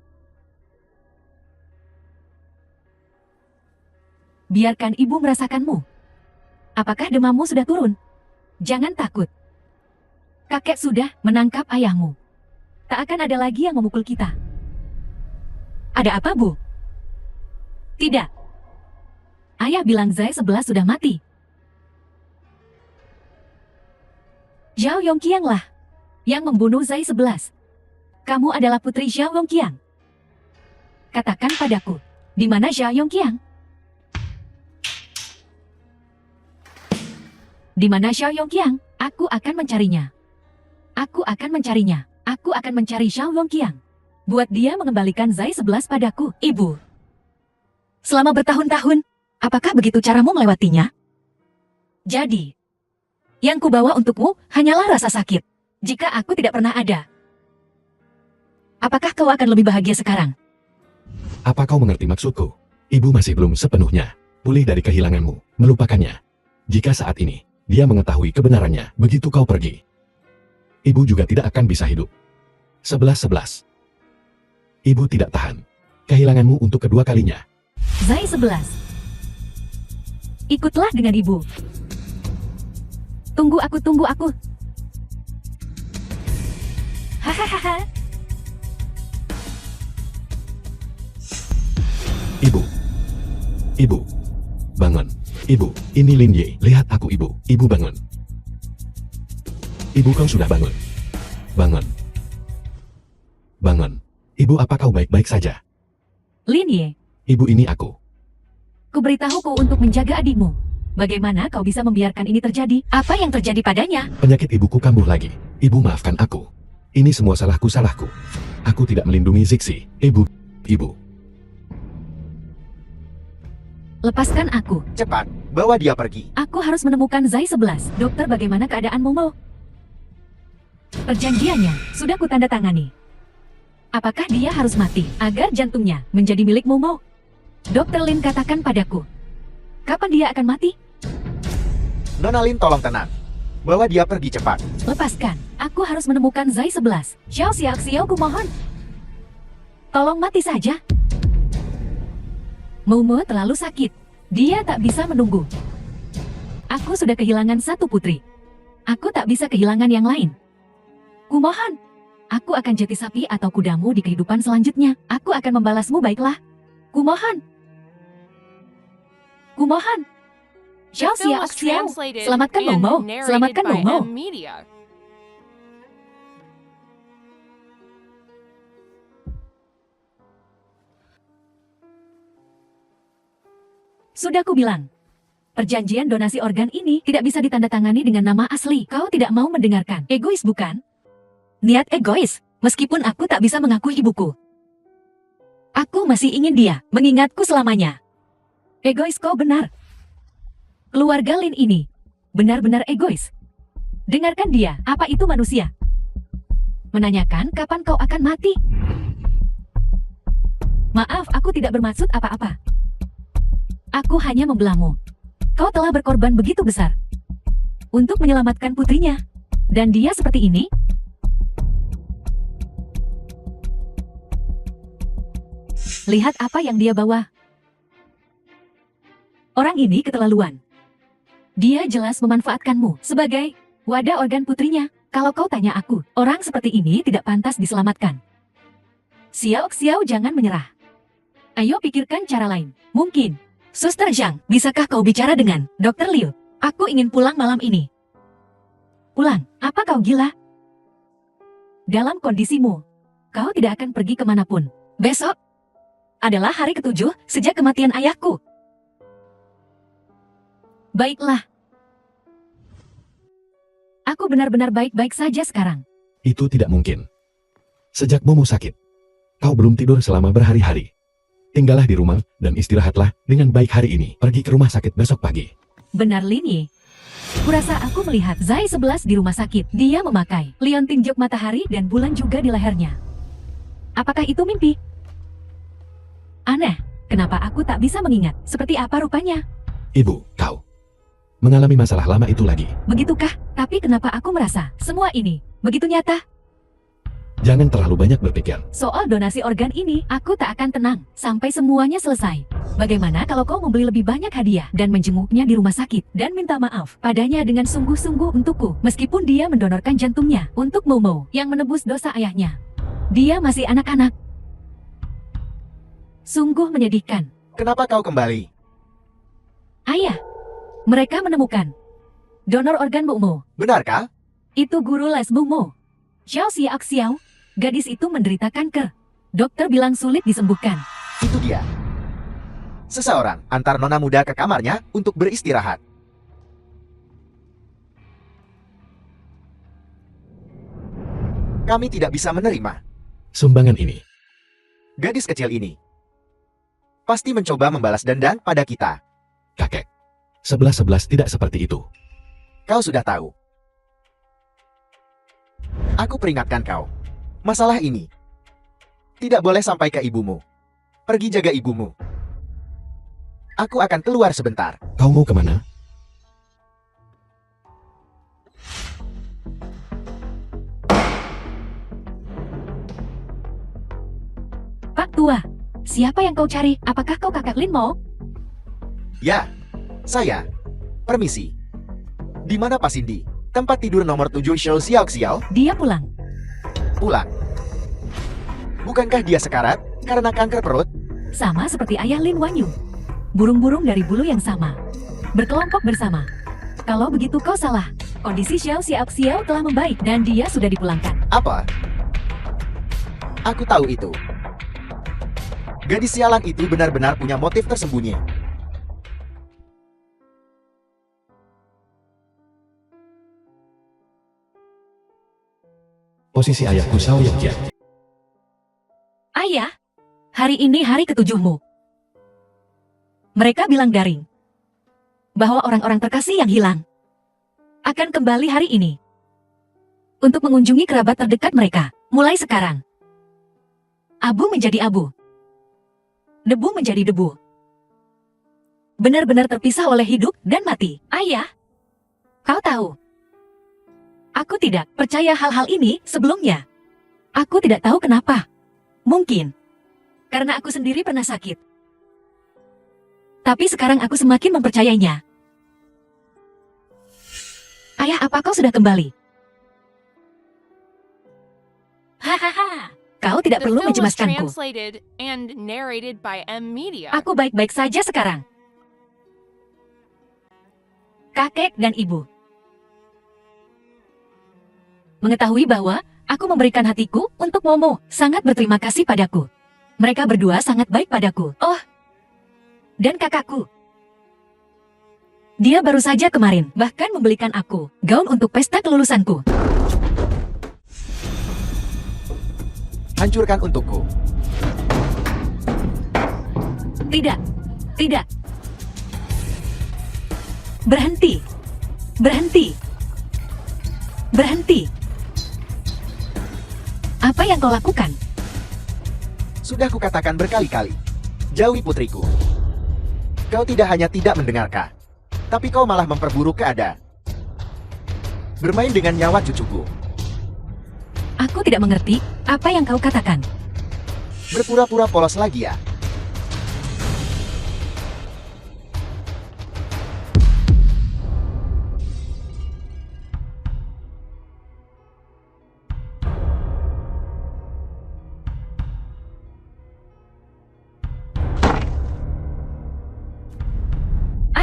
Speaker 2: Biarkan ibu merasakanmu. Apakah demammu sudah turun? Jangan takut. Kakek sudah menangkap ayahmu. Tak akan ada lagi yang memukul kita. Ada apa, Bu? Tidak. Ayah bilang Zai 11 sudah mati. Zhao Yongqiang lah yang membunuh Zai 11. Kamu adalah putri Zhao Yongqiang. Katakan padaku, di mana Zhao Yongqiang? Di mana Zhao Yongqiang? Aku akan mencarinya. Aku akan mencarinya. Aku akan mencari Zhao Yongqiang. Buat dia mengembalikan Zai 11 padaku, Ibu. Selama bertahun-tahun, apakah begitu caramu melewatinya? Jadi, yang kubawa untukmu hanyalah rasa sakit. Jika aku tidak pernah ada, apakah kau akan lebih bahagia sekarang?
Speaker 4: Apa kau mengerti maksudku? Ibu masih belum sepenuhnya pulih dari kehilanganmu, melupakannya. Jika saat ini, dia mengetahui kebenarannya, begitu kau pergi, ibu juga tidak akan bisa hidup. 11-11. Ibu tidak tahan kehilanganmu untuk kedua kalinya.
Speaker 2: Zai 11. Ikutlah dengan ibu. Tunggu aku. Hahaha.
Speaker 4: Ibu. Bangun. Ibu, ini Lin Ye. Lihat aku, Ibu. Ibu bangun. Ibu, kau sudah bangun. Bangun. Ibu, apa kau baik-baik saja?
Speaker 2: Lin Ye,
Speaker 4: Ibu, ini aku.
Speaker 2: kuberitahuku untuk menjaga adikmu. Bagaimana kau bisa membiarkan ini terjadi? Apa yang terjadi padanya?
Speaker 4: Penyakit ibuku kambuh lagi. Ibu, maafkan aku. Ini semua salahku. Aku tidak melindungi Zixi. Ibu.
Speaker 2: Lepaskan aku.
Speaker 1: Cepat, bawa dia pergi.
Speaker 2: Aku harus menemukan Zai 11. Dokter, bagaimana keadaan Momo? Perjanjiannya sudah kutandatangani. Apakah dia harus mati agar jantungnya menjadi milik Momo? Dokter Lin katakan padaku. Kapan dia akan mati?
Speaker 1: Nona Lin, tolong tenang. Bawa dia pergi cepat.
Speaker 2: Lepaskan. Aku harus menemukan Zai 11. Xiao Xiao, kumohon. Tolong mati saja. Momo terlalu sakit. Dia tak bisa menunggu. Aku sudah kehilangan satu putri. Aku tak bisa kehilangan yang lain. Kumohon. Aku akan jadi sapi atau kudamu di kehidupan selanjutnya. Aku akan membalasmu, baiklah. Kumohon. Xiao
Speaker 3: This film was
Speaker 2: Xiao.
Speaker 3: translated
Speaker 2: Selamatkan
Speaker 3: and
Speaker 2: Momo.
Speaker 3: narrated
Speaker 2: Selamatkan
Speaker 3: by
Speaker 2: Momo.
Speaker 3: M Media.
Speaker 2: Sudah kubilang. Perjanjian donasi organ ini tidak bisa ditandatangani dengan nama asli. Kau tidak mau mendengarkan. Egois bukan? Niat egois, meskipun aku tak bisa mengakui ibuku. Aku masih ingin dia mengingatku selamanya. Egois, kau benar. Keluarga Lin ini benar-benar egois. Dengarkan dia, apa itu manusia? Menanyakan kapan kau akan mati. Maaf, aku tidak bermaksud apa-apa. Aku hanya membelamu. Kau telah berkorban begitu besar untuk menyelamatkan putrinya. Dan dia seperti ini? Lihat apa yang dia bawa. Orang ini keterlaluan. Dia jelas memanfaatkanmu sebagai wadah organ putrinya. Kalau kau tanya aku, orang seperti ini tidak pantas diselamatkan. Xiao, jangan menyerah. Ayo pikirkan cara lain. Mungkin. Suster Zhang, bisakah kau bicara dengan Dr. Liu? Aku ingin pulang malam ini. Pulang? Apa kau gila? dalam kondisimu. Kau tidak akan pergi kemanapun. Besok adalah hari ke-7 sejak kematian ayahku. Baiklah. Aku benar-benar baik-baik saja sekarang.
Speaker 4: Itu tidak mungkin. Sejak Momo sakit, kau belum tidur selama berhari-hari. Tinggallah di rumah dan istirahatlah dengan baik hari ini. Pergi ke rumah sakit besok pagi.
Speaker 2: Benar Lini. Kurasa aku melihat Zai 11 di rumah sakit. Dia memakai liontin jok matahari dan bulan juga di lehernya. Apakah itu mimpi? Aneh, kenapa aku tak bisa mengingat seperti apa rupanya?
Speaker 4: Ibu, kau mengalami masalah lama itu lagi.
Speaker 2: Begitukah? Tapi kenapa aku merasa semua ini begitu nyata?
Speaker 4: Jangan terlalu banyak berpikir.
Speaker 2: Soal donasi organ ini, aku tak akan tenang sampai semuanya selesai. Bagaimana kalau kau membeli lebih banyak hadiah dan menjenguknya di rumah sakit dan minta maaf padanya dengan sungguh-sungguh untukku, meskipun dia mendonorkan jantungnya untuk Momo yang menebus dosa ayahnya. Dia masih anak-anak. Sungguh menyedihkan.
Speaker 1: Kenapa kau kembali?
Speaker 2: Ayah, mereka menemukan donor organ Momo.
Speaker 1: Benarkah?
Speaker 2: Itu guru les Momo. Xiao Xiao. Gadis itu menderita kanker. Dokter bilang sulit disembuhkan.
Speaker 1: Itu dia. Seseorang antar nona muda ke kamarnya untuk beristirahat. Kami tidak bisa menerima.
Speaker 4: Sumbangan ini.
Speaker 1: Gadis kecil ini pasti mencoba membalas dendam pada kita.
Speaker 4: Kakek. 11-11 tidak seperti itu.
Speaker 1: Kau sudah tahu. Aku peringatkan kau. Masalah ini tidak boleh sampai ke ibumu. Pergi jaga ibumu. Aku akan keluar sebentar.
Speaker 4: Kau mau kemana?
Speaker 2: Pak Tua, siapa yang kau cari? Apakah kau kakak Lin Mo?
Speaker 1: Ya, saya. Permisi. Di mana Pak Cindy? Tempat tidur nomor 7 Xiao Xiao?
Speaker 2: Dia pulang.
Speaker 1: Pulang. Bukankah dia sekarat karena kanker perut?
Speaker 2: Sama seperti ayah Lin Wanyu. Burung-burung dari bulu yang sama. Berkelompok bersama. Kalau begitu kau salah. Kondisi Xiao Xiao telah membaik dan dia sudah dipulangkan.
Speaker 1: Apa? Aku tahu itu. Gadis sialan itu benar-benar punya motif tersembunyi.
Speaker 4: Posisi ayahku Xiao Yangjia.
Speaker 2: Ayah, hari ini hari ke-7-mu. Mereka bilang daring bahwa orang-orang terkasih yang hilang akan kembali hari ini untuk mengunjungi kerabat terdekat mereka. Mulai sekarang, abu menjadi abu, debu menjadi debu. Benar-benar terpisah oleh hidup dan mati. Ayah, kau tahu, aku tidak percaya hal-hal ini sebelumnya. Aku tidak tahu kenapa. Mungkin karena aku sendiri pernah sakit. Tapi sekarang aku semakin mempercayainya. Ayah, apa kau sudah kembali? Hahaha, kau tidak
Speaker 3: The
Speaker 2: perlu
Speaker 3: film was
Speaker 2: mencemaskanku.
Speaker 3: translated and narrated by M Media.
Speaker 2: Aku baik-baik saja sekarang. Kakek dan ibu mengetahui bahwa aku memberikan hatiku untuk Momo, sangat berterima kasih padaku. Mereka berdua sangat baik padaku. Oh, dan kakakku. Dia baru saja kemarin bahkan membelikan aku gaun untuk pesta kelulusanku.
Speaker 1: Hancurkan untukku.
Speaker 2: Tidak, tidak. Berhenti, berhenti, berhenti. Apa yang kau lakukan?
Speaker 1: Sudah kukatakan berkali-kali. Jauhi putriku. Kau tidak hanya tidak mendengarkan, tapi kau malah memperburuk keadaan. Bermain dengan nyawa cucuku.
Speaker 2: Aku tidak mengerti apa yang kau katakan.
Speaker 1: Berpura-pura polos lagi ya.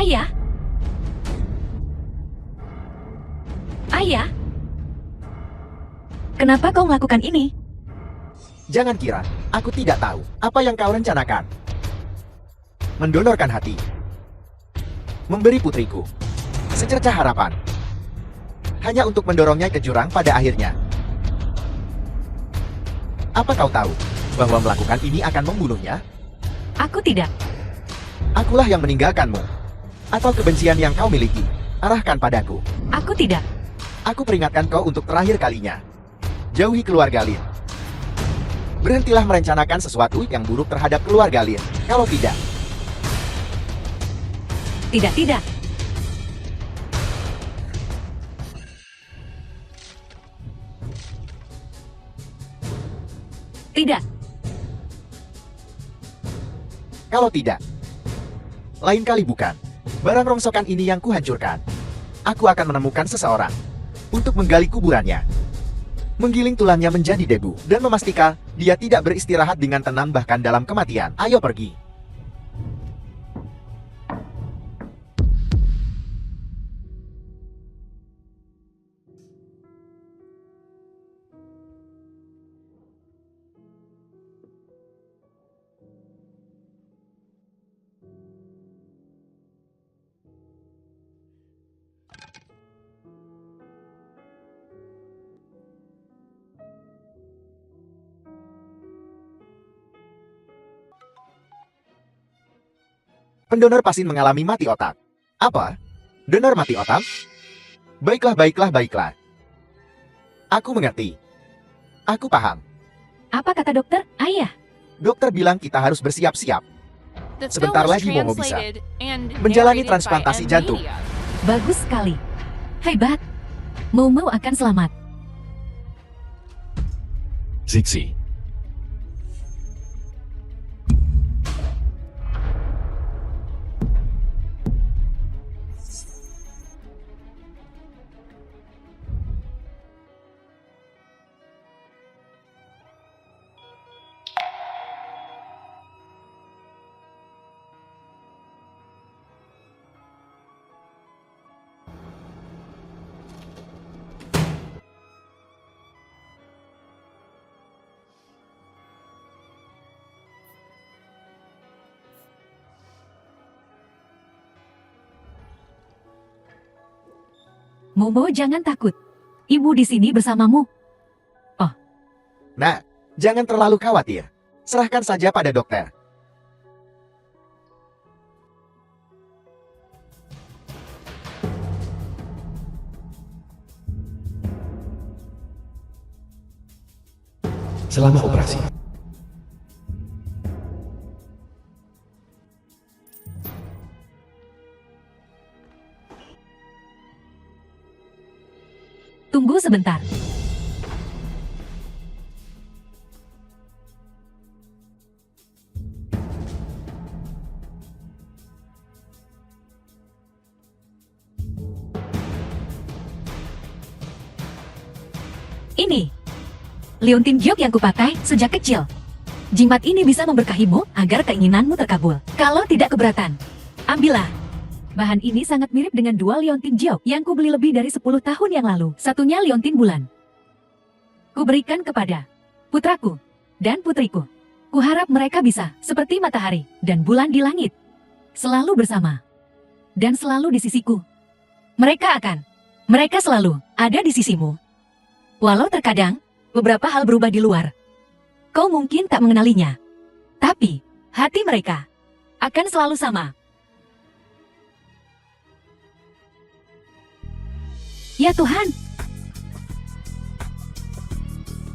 Speaker 2: Ayah? Ayah? Kenapa kau melakukan ini?
Speaker 1: Jangan kira aku tidak tahu apa yang kau rencanakan. Mendonorkan hati. Memberi putriku secercah harapan. Hanya untuk mendorongnya ke jurang pada akhirnya. Apa kau tahu bahwa melakukan ini akan membunuhnya?
Speaker 2: Aku tidak.
Speaker 1: Akulah yang meninggalkanmu. Atau kebencian yang kau miliki, arahkan padaku.
Speaker 2: Aku tidak.
Speaker 1: Aku peringatkan kau untuk terakhir kalinya. Jauhi keluarga Lin. Berhentilah merencanakan sesuatu yang buruk terhadap keluarga Lin. Kalau tidak,
Speaker 2: Tidak, tidak. Tidak.
Speaker 1: kalau tidak, lain kali bukan. Barang rongsokan ini yang kuhancurkan. Aku akan menemukan seseorang untuk menggali kuburannya, menggiling tulangnya menjadi debu, dan memastikan dia tidak beristirahat dengan tenang bahkan dalam kematian. Ayo pergi. Pendonor pasien mengalami mati otak. Apa? Donor mati otak? Baiklah, baiklah, baiklah. Aku mengerti. Aku paham.
Speaker 2: Apa kata dokter? Ayah.
Speaker 1: Dokter bilang kita harus bersiap-siap.
Speaker 3: The
Speaker 1: Sebentar
Speaker 3: film was
Speaker 1: lagi Momo bisa
Speaker 3: translated and
Speaker 1: menjalani
Speaker 3: narrated by
Speaker 1: transplantasi
Speaker 3: M
Speaker 1: jantung.
Speaker 3: Media.
Speaker 2: Bagus sekali. Hebat. Momo akan selamat.
Speaker 4: Zixi.
Speaker 2: Momo, jangan takut. Ibu di sini bersamamu.
Speaker 1: Nah, jangan terlalu khawatir. Serahkan saja pada dokter.
Speaker 4: Selama operasi.
Speaker 2: Tunggu sebentar. Ini liontin giok yang kupakai sejak kecil. Jimat ini bisa memberkahimu agar keinginanmu terkabul. Kalau tidak keberatan, ambillah. Bahan ini sangat mirip dengan dua liontin giok yang kubeli lebih dari 10 tahun yang lalu. Satunya liontin bulan. Kuberikan kepada putraku dan putriku. Kuharap mereka bisa seperti matahari dan bulan di langit. Selalu bersama. Dan selalu di sisiku. Mereka selalu ada di sisimu. Walau terkadang, beberapa hal berubah di luar. Kau mungkin tak mengenalinya. Tapi, hati mereka akan selalu sama. Ya Tuhan!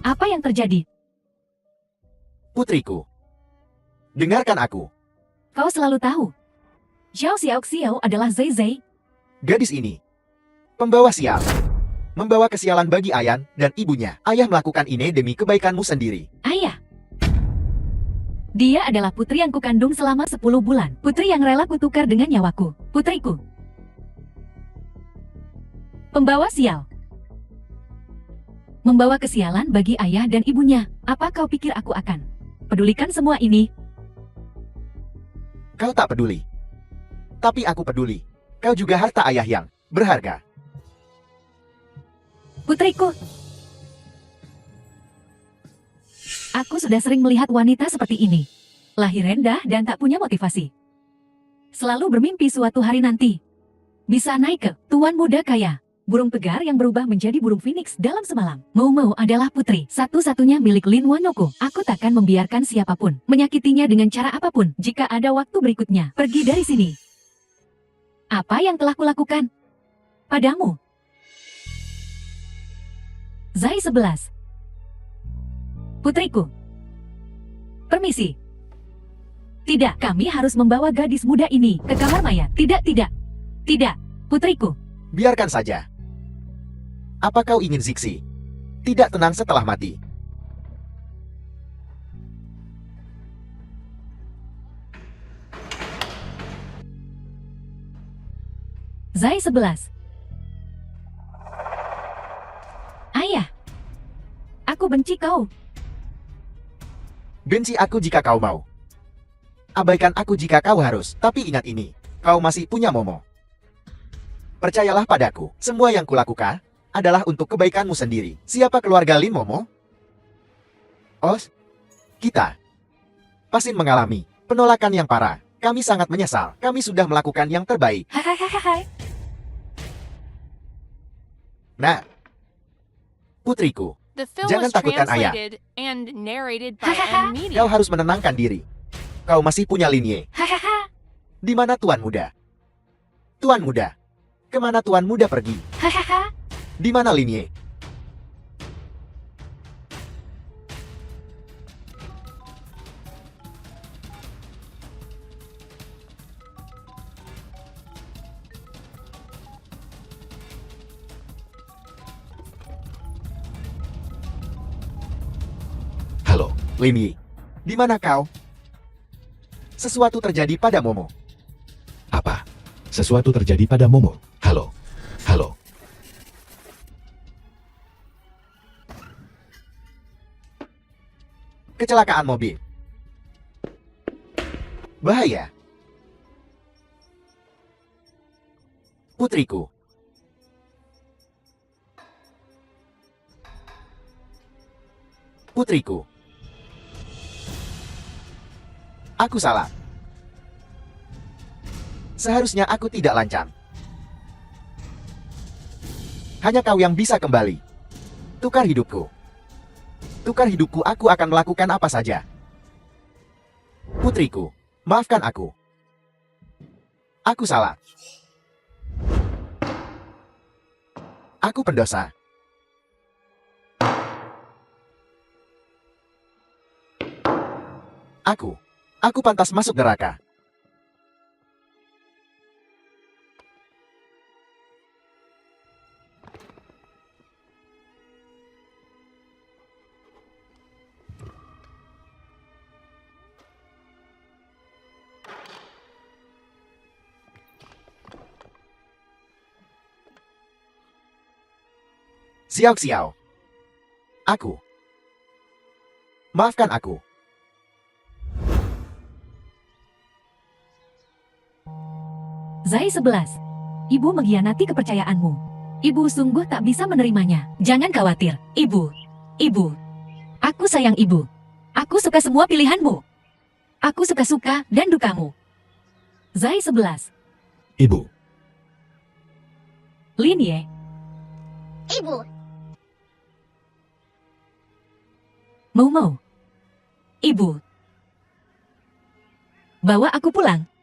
Speaker 2: Apa yang terjadi?
Speaker 1: Putriku, dengarkan aku.
Speaker 2: Kau selalu tahu. Xiao Xiao adalah Zai Zai.
Speaker 1: Gadis ini, pembawa sial. Membawa kesialan bagi Ayan dan ibunya. Ayah melakukan ini demi kebaikanmu sendiri.
Speaker 2: Ayah. Dia adalah putri yang kukandung selama 10 bulan. Putri yang rela kutukar dengan nyawaku. Putriku. Pembawa sial. Membawa kesialan bagi ayah dan ibunya. Apa kau pikir aku akan pedulikan semua ini?
Speaker 1: Kau tak peduli. Tapi aku peduli. Kau juga harta ayah yang berharga.
Speaker 2: Putriku. Aku sudah sering melihat wanita seperti ini. Lahir rendah dan tak punya motivasi. Selalu bermimpi suatu hari nanti bisa naik ke tuan muda kaya. Burung pegar yang berubah menjadi burung phoenix dalam semalam. Momo adalah putri satu-satunya milik Lin Wanoko. Aku takkan membiarkan siapapun menyakitinya dengan cara apapun. Jika ada waktu berikutnya, pergi dari sini. Apa yang telah kulakukan padamu? Zai 11. Putriku. Permisi. Tidak, kami harus membawa gadis muda ini ke kamar mayat. Tidak, tidak. Tidak, putriku.
Speaker 1: Biarkan saja. Apa kau ingin Zixi tidak tenang setelah mati?
Speaker 2: Zai 11. Ayah. Aku benci kau.
Speaker 1: Benci aku jika kau mau. Abaikan aku jika kau harus. Tapi ingat ini, kau masih punya Momo. Percayalah padaku, semua yang kulakukan adalah untuk kebaikanmu sendiri. Siapa keluarga Lin Momo? Oh, kita pasti mengalami penolakan yang parah. Kami sangat menyesal. Kami sudah melakukan yang terbaik.
Speaker 2: Hahaha.
Speaker 1: Nah, putriku,
Speaker 3: The film
Speaker 1: Jangan
Speaker 3: was
Speaker 1: takutkan ayah.
Speaker 3: translated and narrated by M Media.
Speaker 1: kau harus menenangkan diri. Kau masih punya Linye.
Speaker 2: Hahaha.
Speaker 1: Di mana Tuan Muda? Tuan Muda. Kemana Tuan Muda pergi?
Speaker 2: Hahaha.
Speaker 1: Di mana Linye?
Speaker 4: Halo,
Speaker 1: Linye. Di mana kau? Sesuatu terjadi pada Momo.
Speaker 4: apa? Sesuatu terjadi pada Momo. Halo, halo.
Speaker 1: Kecelakaan mobil. Bahaya. Putriku. Putriku. Aku salah. Seharusnya aku tidak lancang. Hanya kau yang bisa kembali. Tukar hidupku. Tukar hidupku, aku akan melakukan apa saja. Putriku, maafkan aku. Aku salah. Aku pendosa. Aku pantas masuk neraka. Xiao. Aku. Maafkan aku.
Speaker 2: Zai 11. Ibu mengkhianati kepercayaanmu. Ibu sungguh tak bisa menerimanya. Jangan khawatir, Ibu. Ibu. Aku sayang Ibu. Aku suka semua pilihanmu. Aku suka-suka dan dukamu. Zai 11.
Speaker 4: Ibu,
Speaker 2: Lin Ye.
Speaker 5: Ibu,
Speaker 2: Momo. Ibu. Bawa aku pulang.